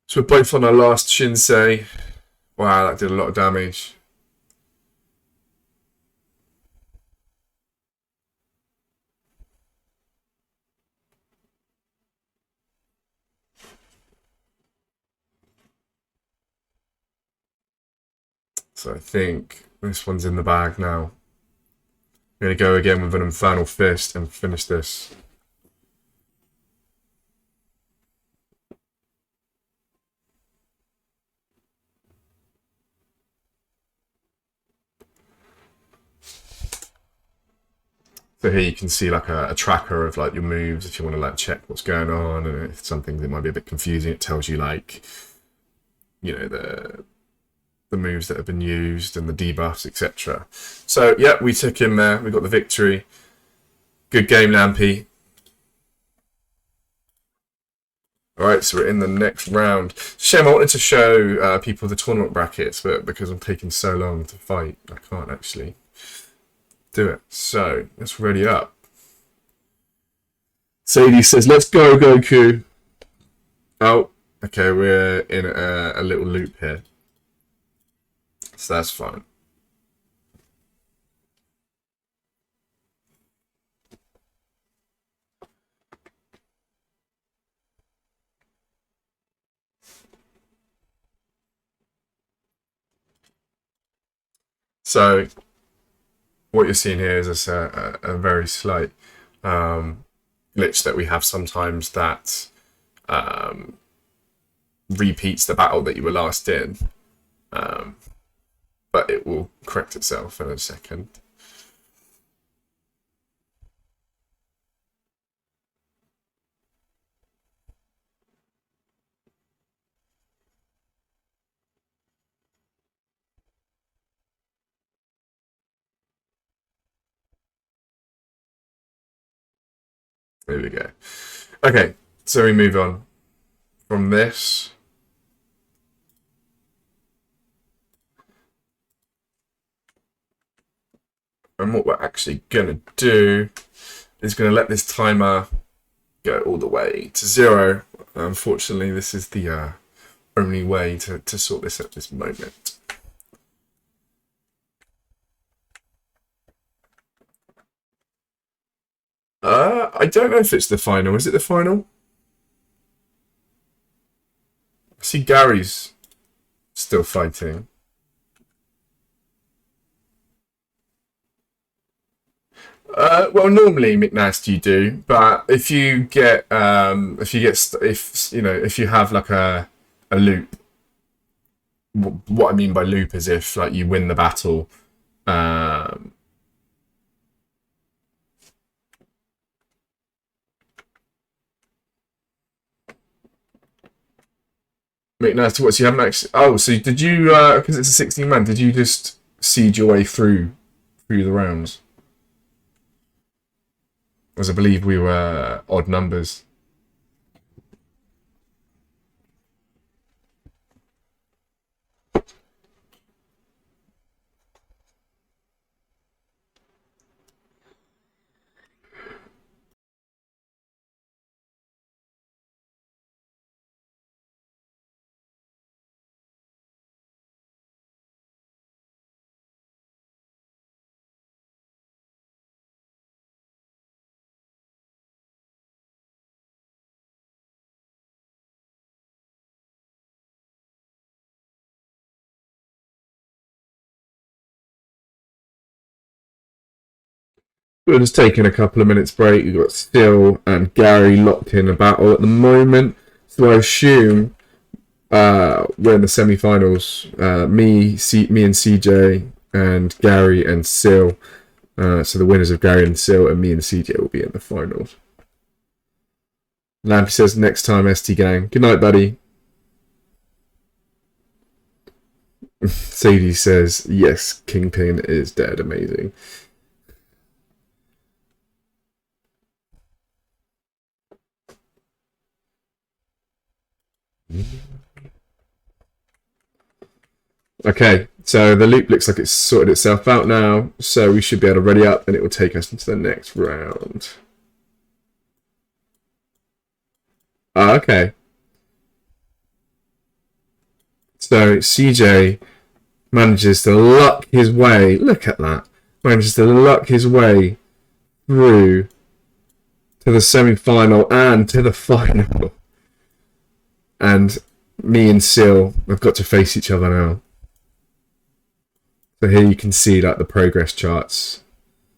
So we're both on our last Shinsei. Wow, that did a lot of damage. So I think this one's in the bag now. I'm going to go again with an Infernal Fist and finish this. So here you can see like a tracker of like your moves if you want to like check what's going on, and if something that might be a bit confusing, it tells you like, you know, the moves that have been used and the debuffs, etc. So yeah, we took him there. We got the victory. Good game, Lampy. All right, so we're in the next round. Shame, I wanted to show people the tournament brackets, but because I'm taking so long to fight, I can't actually do it. So let's ready up. Sadie says, "Let's go, Goku." Oh, okay, we're in a little loop here, so that's fine. So what you're seeing here is a very slight glitch that we have sometimes that repeats the battle that you were last in, but it will correct itself in a second. There we go. Okay, so we move on from this. And what we're actually going to do is going to let this timer go all the way to 0. Unfortunately, this is the only way to sort this at this moment. I don't know if it's the final. Is it the final? I see Gary's still fighting. Well, normally McNasty you do, but if you have like a loop, what I mean by loop is if like you win the battle, McNasty, what? So you haven't actually? Oh, so did you? Because it's a 16-man. Did you just siege your way through the rounds? As I believe we were odd numbers. We're just taking a couple of minutes break. We've got Still and Gary locked in a battle at the moment. So I assume we're in the semi-finals. Me and CJ and Gary and Sil. So the winners of Gary and Sil and me and CJ will be in the finals. Lampy says, next time, ST gang. Good night, buddy. Sadie says, yes, Kingpin is dead. Amazing. Okay, so the loop looks like it's sorted itself out now, so we should be able to ready up and it will take us into the next round. Okay. So CJ manages to luck his way, look at that, manages to luck his way through to the semi-final and to the final. And me and Sil have got to face each other now. So here you can see like the progress charts.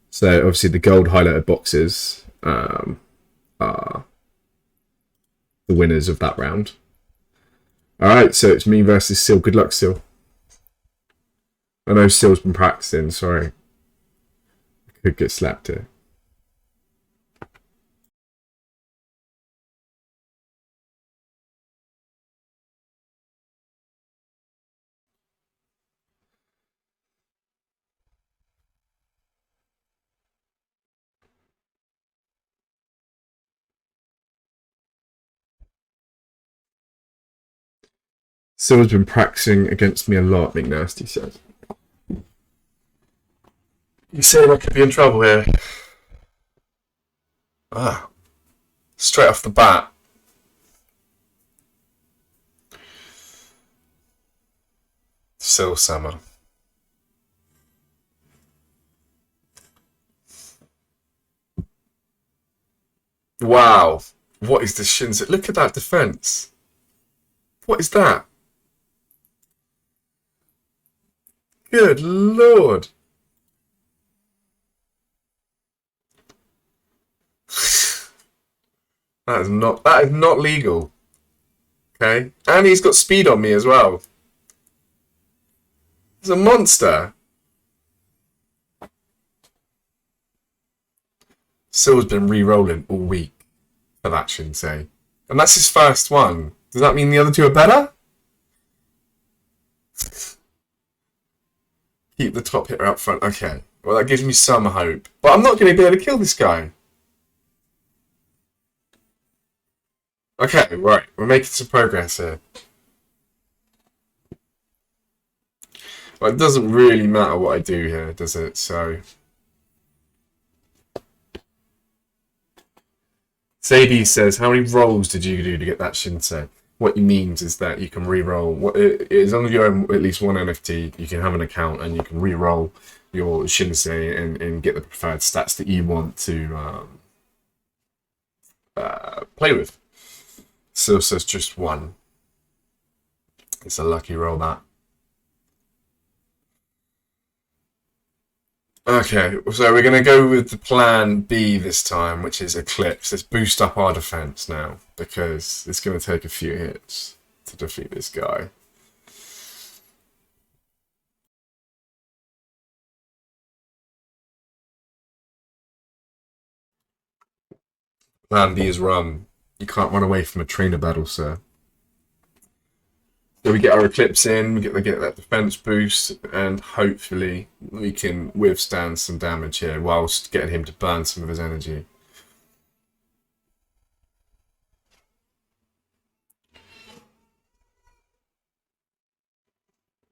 So obviously the gold highlighted boxes are the winners of that round. Alright, so it's me versus Sil. Good luck, Sil. I know Sil's been practicing, sorry. I could get slapped here. Sil's been practicing against me a lot, McNasty says. You saying I could be in trouble here? Straight off the bat. Sil Summer. Wow. What is this Shinzo? Look at that defense. What is that? Good Lord. That is not legal. Okay? And he's got speed on me as well. He's a monster. Sil's been re-rolling all week for that Shinsei. And that's his first one. Does that mean the other two are better? Keep the top hitter up front. Okay. Well, that gives me some hope. But I'm not going to be able to kill this guy. Okay, right. We're making some progress here. Well, it doesn't really matter what I do here, does it? So... Sadie says, how many rolls did you do to get that Shinsei? What he means is that you can re-roll. As long as you own at least one NFT, you can have an account and you can re-roll your Shinsei and get the preferred stats that you want to play with. So says just one. It's a lucky roll, that. Okay, so we're going to go with the plan B this time, which is Eclipse. Let's boost up our defense now, because it's going to take a few hits to defeat this guy. Plan B is run. You can't run away from a trainer battle, sir. So we get our Eclipse in, we get that defense boost, and hopefully we can withstand some damage here whilst getting him to burn some of his energy.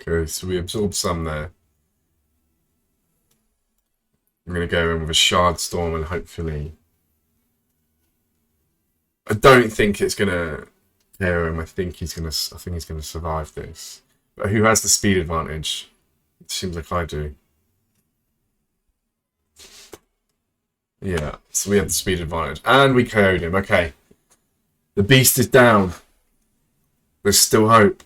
Okay, so we absorbed some there. I'm going to go in with a Shard Storm and hopefully... I don't think it's going to... him. I think he's gonna survive this. But who has the speed advantage? It seems like I do. Yeah, so we have the speed advantage. And we KO'd him. Okay. The beast is down. There's still hope.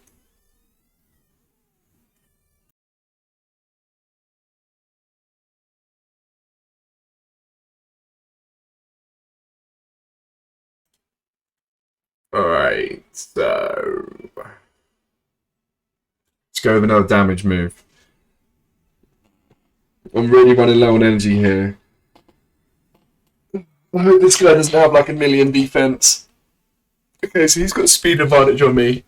Alright, so... let's go with another damage move. I'm really running low on energy here. I hope this guy doesn't have like a million defense. Okay, so he's got speed advantage on me.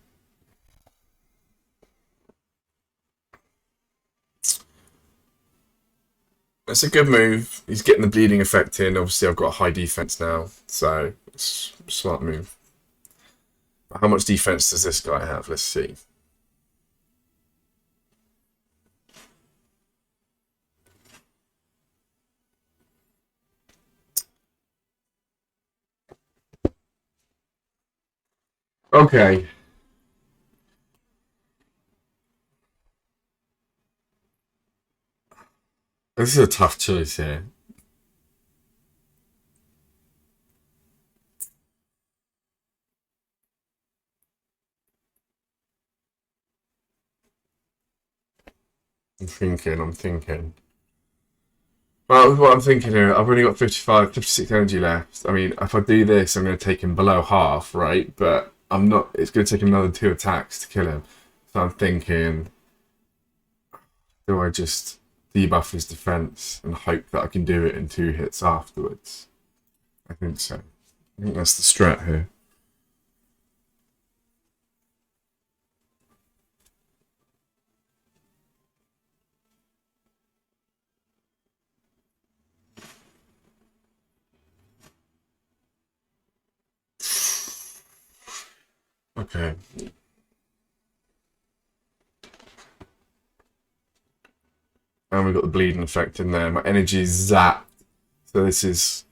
That's a good move. He's getting the bleeding effect in. Obviously, I've got high defense now, so it's a smart move. How much defense does this guy have? Let's see. Okay. This is a tough choice here. I'm thinking. Well, what I'm thinking here, I've only got 55, 56 energy left. I mean, if I do this, I'm going to take him below half, right? But I'm not, it's going to take another 2 attacks to kill him. So I'm thinking, do I just debuff his defense and hope that I can do it in 2 hits afterwards? I think so. I think that's the strat here. Okay. And we've got the bleeding effect in there. My energy is zapped. So this is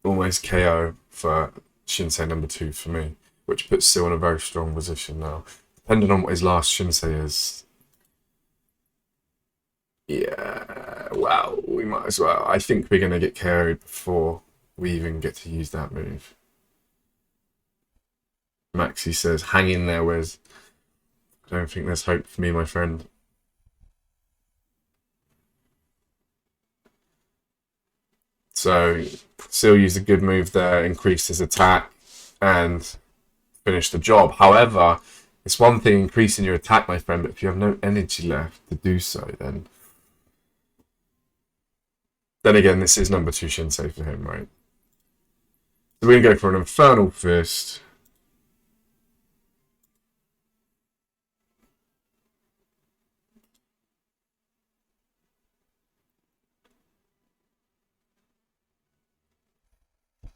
almost KO for Shinsei number 2 for me, which puts Seal in a very strong position now. Depending on what his last Shinsei is. Yeah, well, we might as well. I think we're going to get KO'd before we even get to use that move. Maxi says, hang in there, Wes. I don't think there's hope for me, my friend. So, Seal used a good move there, increased his attack, and finished the job. However, it's one thing increasing your attack, my friend, but if you have no energy left to do so, then again, this is number 2 Shinsei for him, right? So we're going to go for an Infernal Fist.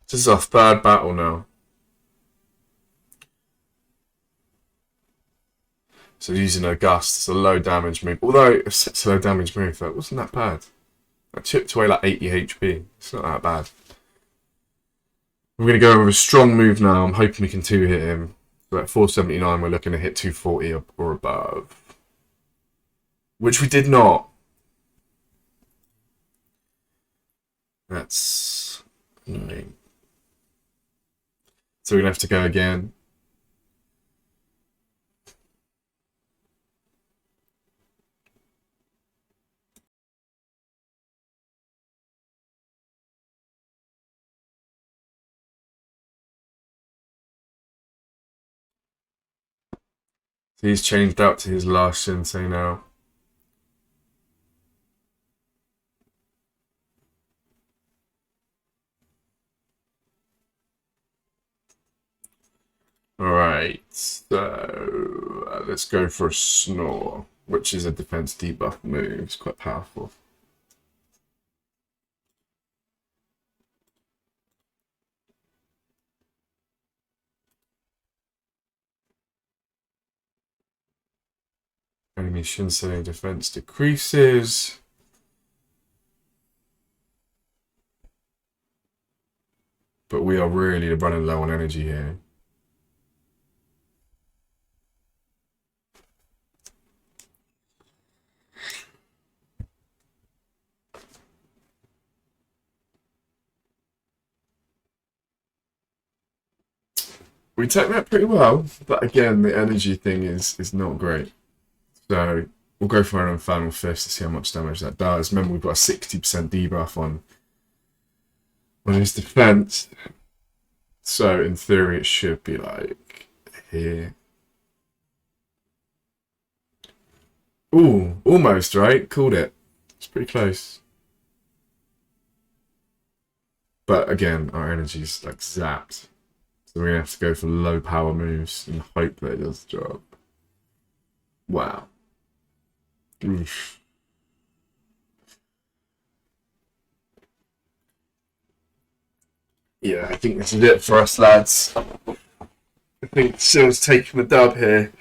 This is our 3rd battle now. So using a Gust, it's a low damage move. Although it's a low damage move, that wasn't that bad. I chipped away like 80 HP. It's not that bad. We're going to go with a strong move now. I'm hoping we can 2-hit him. So at 479, we're looking to hit 240 or above. Which we did not. That's annoying. So we're going to have to go again. So he's changed out to his last Shinsei now. Alright, so let's go for a Snore, which is a defense debuff move. It's quite powerful. Enemy Shinsei defense decreases. But we are really running low on energy here. We take that pretty well, but again, the energy thing is not great. So we'll go for an Infernal Fist to see how much damage that does. Remember, we've got a 60% debuff on his defense. So in theory, it should be like here. Ooh, almost, right? Called it. It's pretty close. But again, our energy's like zapped. So we're going to have to go for low power moves and hope that it does the job. Wow. Oof. Yeah, I think this is it for us, lads. I think Sil's taking the dub here.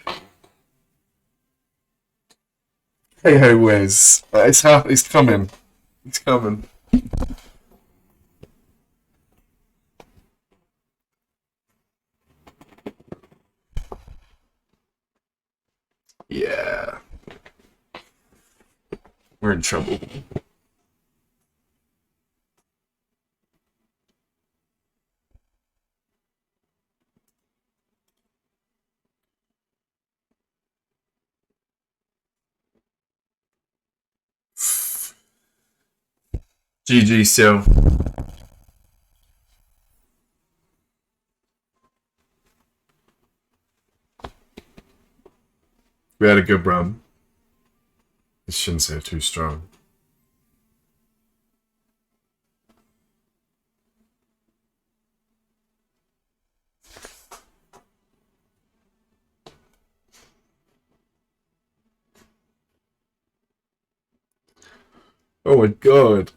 Hey ho, Wiz. It's coming. It's coming. Yeah. We're in trouble. GG, Sil. We had a good run. This shouldn't say too strong. Oh my god.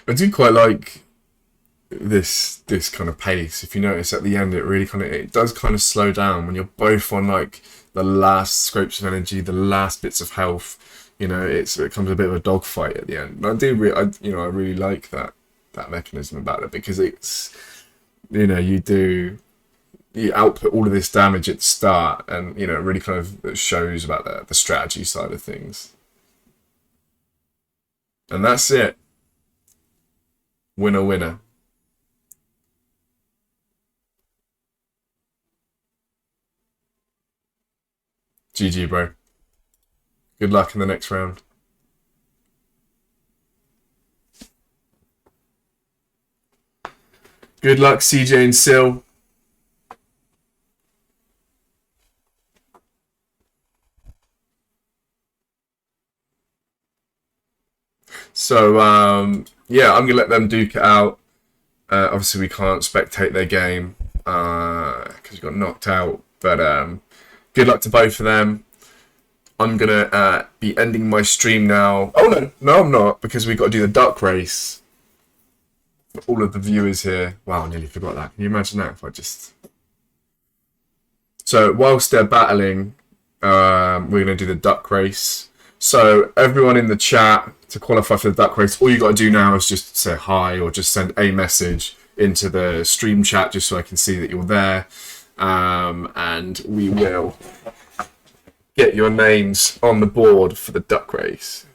I do quite like this kind of pace. If you notice at the end, it does kind of slow down when you're both on like the last scrapes of energy, the last bits of health. You know, it becomes a bit of a dogfight at the end. And I really like that mechanism about it, because it's, you know, you output all of this damage at the start, and you know, it really kind of shows about the strategy side of things. And that's it. Winner, winner. GG, bro. Good luck in the next round. Good luck, CJ and Sil. So, yeah, I'm going to let them duke it out. Obviously, we can't spectate their game because we got knocked out. But good luck to both of them. I'm going to be ending my stream now. Oh, no. No, I'm not, because we've got to do the duck race for all of the viewers here. Wow, I nearly forgot that. Can you imagine that if I just... So, whilst they're battling, we're going to do the duck race. So, everyone in the chat, to qualify for the duck race, all you got to do now is just say hi or just send a message into the stream chat just so I can see that you're there. And we will get your names on the board for the duck race.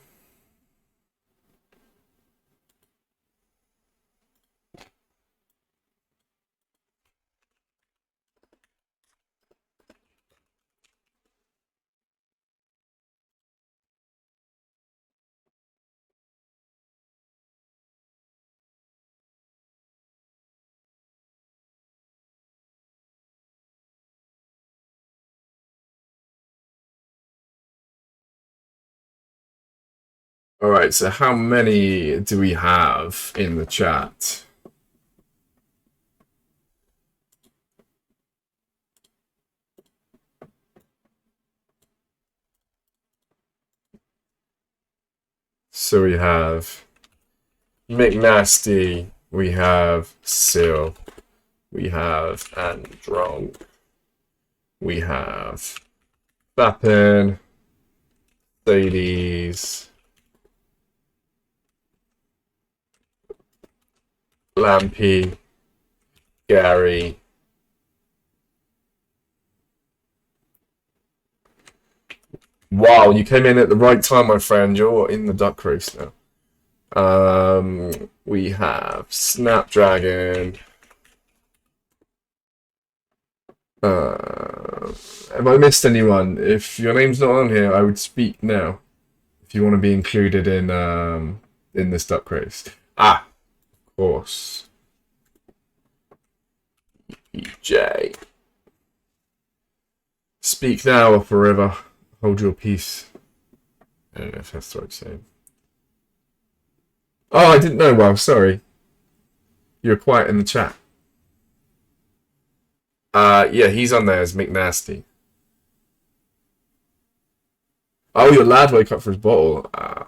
All right, so how many do we have in the chat? So we have McNasty, we have Sil, we have Androng, we have Bappin, Thales, Lampy, Gary, wow, you came in at the right time, my friend. You're in the duck race now. We have Snapdragon. Have I missed anyone? If your name's not on here, I would speak now. If you want to be included in this duck race. Ah, of course. BPJ. Speak now or forever hold your peace. I don't know if that's the right saying. Oh, I didn't know. Well, sorry. You were quiet in the chat. Yeah, he's on there as McNasty. Oh, your lad woke up for his bottle. Yeah,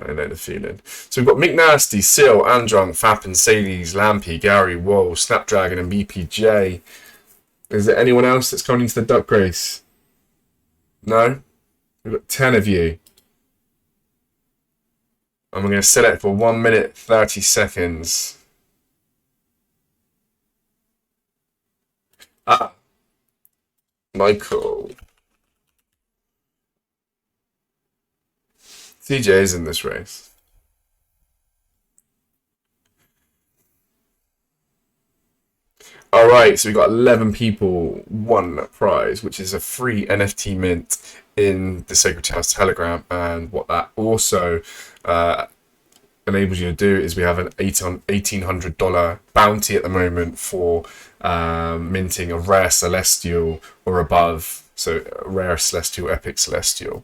I know the feeling. So we've got McNasty, Sil, Andrunk, Fappin, Salies, Lampy, Gary, Whoa, Snapdragon, and BPJ. Is there anyone else that's coming into the duck race? No? We've got 10 of you. And we're going to set it for 1 minute 30 seconds. Michael. TJ is in this race. Alright, so we've got 11 people, one prize, which is a free NFT mint in the Sacred House Telegram. And what that also enables you to do is we have an $1,800 bounty at the moment for minting a rare celestial or above. So a rare celestial, epic celestial.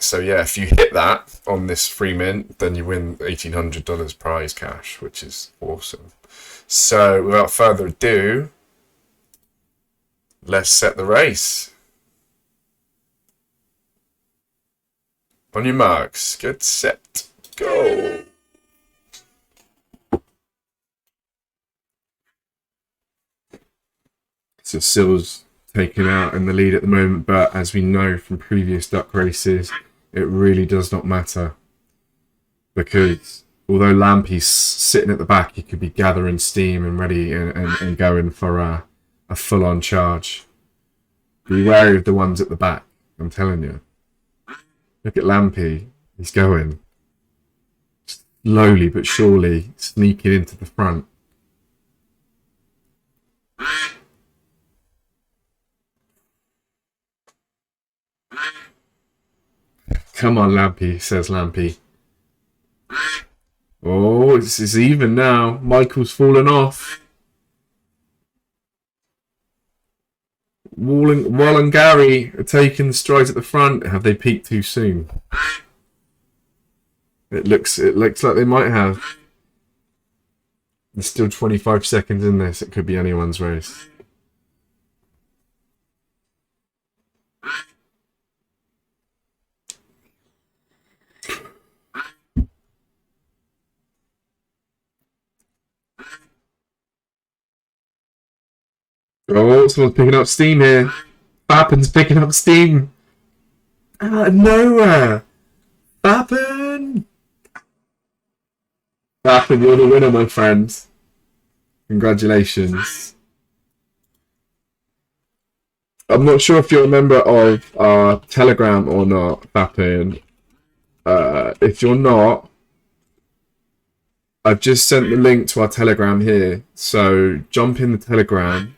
So yeah, if you hit that on this free mint, then you win $1,800 prize cash, which is awesome. So without further ado, let's set the race. On your marks, get set, go. So Sil's taken out in the lead at the moment, but as we know from previous duck races, it really does not matter, because although Lampy's sitting at the back, he could be gathering steam and ready and going for a full-on charge. Be wary of the ones at the back, I'm telling you. Look at Lampy, he's going. Slowly but surely sneaking into the front. Come on, Lampy, says Lampy. Oh, it's even now. Michael's fallen off. Wall and Gary are taking strides at the front. Have they peaked too soon? It looks like they might have. There's still 25 seconds in this. It could be anyone's race. Oh, someone's picking up steam here. Fappin's picking up steam. Out of nowhere. Fappin! Fappin, you're the winner, my friend. Congratulations. I'm not sure if you're a member of our Telegram or not, Fappin. If you're not, I've just sent the link to our Telegram here. So jump in the Telegram.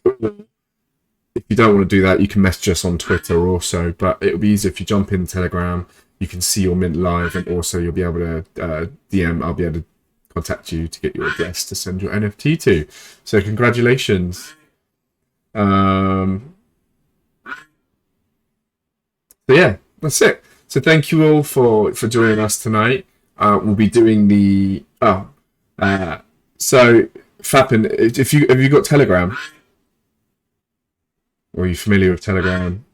If you don't want to do that, you can message us on Twitter also, but it'll be easier if you jump in Telegram. You can see your mint live, and also you'll be able to DM. I'll be able to contact you to get your address to send your NFT to. So congratulations. So yeah, that's it. So thank you all for joining us tonight. We'll be doing the so Fappin, have you got Telegram? Or are you familiar with Telegram?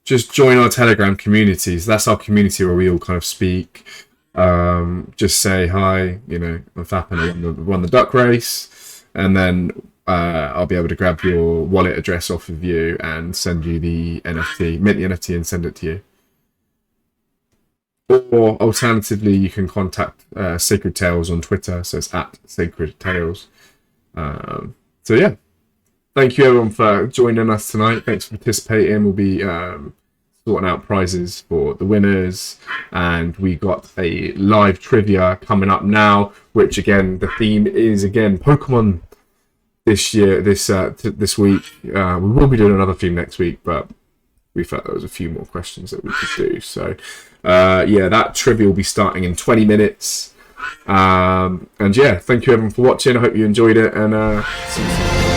Just join our Telegram communities. That's our community where we all kind of speak. Just say hi, I'm Fappin, I won the duck race, and then I'll be able to grab your wallet address off of you and send you the NFT, mint the NFT and send it to you. Or alternatively, you can contact Sacred Tales on Twitter, so it's at Sacred Tales. So yeah, thank you everyone for joining us tonight. Thanks for participating. We'll be sorting out prizes for the winners, and we got a live trivia coming up now, which again, the theme is again Pokemon this year, this week. We will be doing another theme next week, but we felt there was a few more questions that we could do. So Yeah, that trivia will be starting in 20 minutes. And yeah, thank you everyone for watching. I hope you enjoyed it, and see you soon.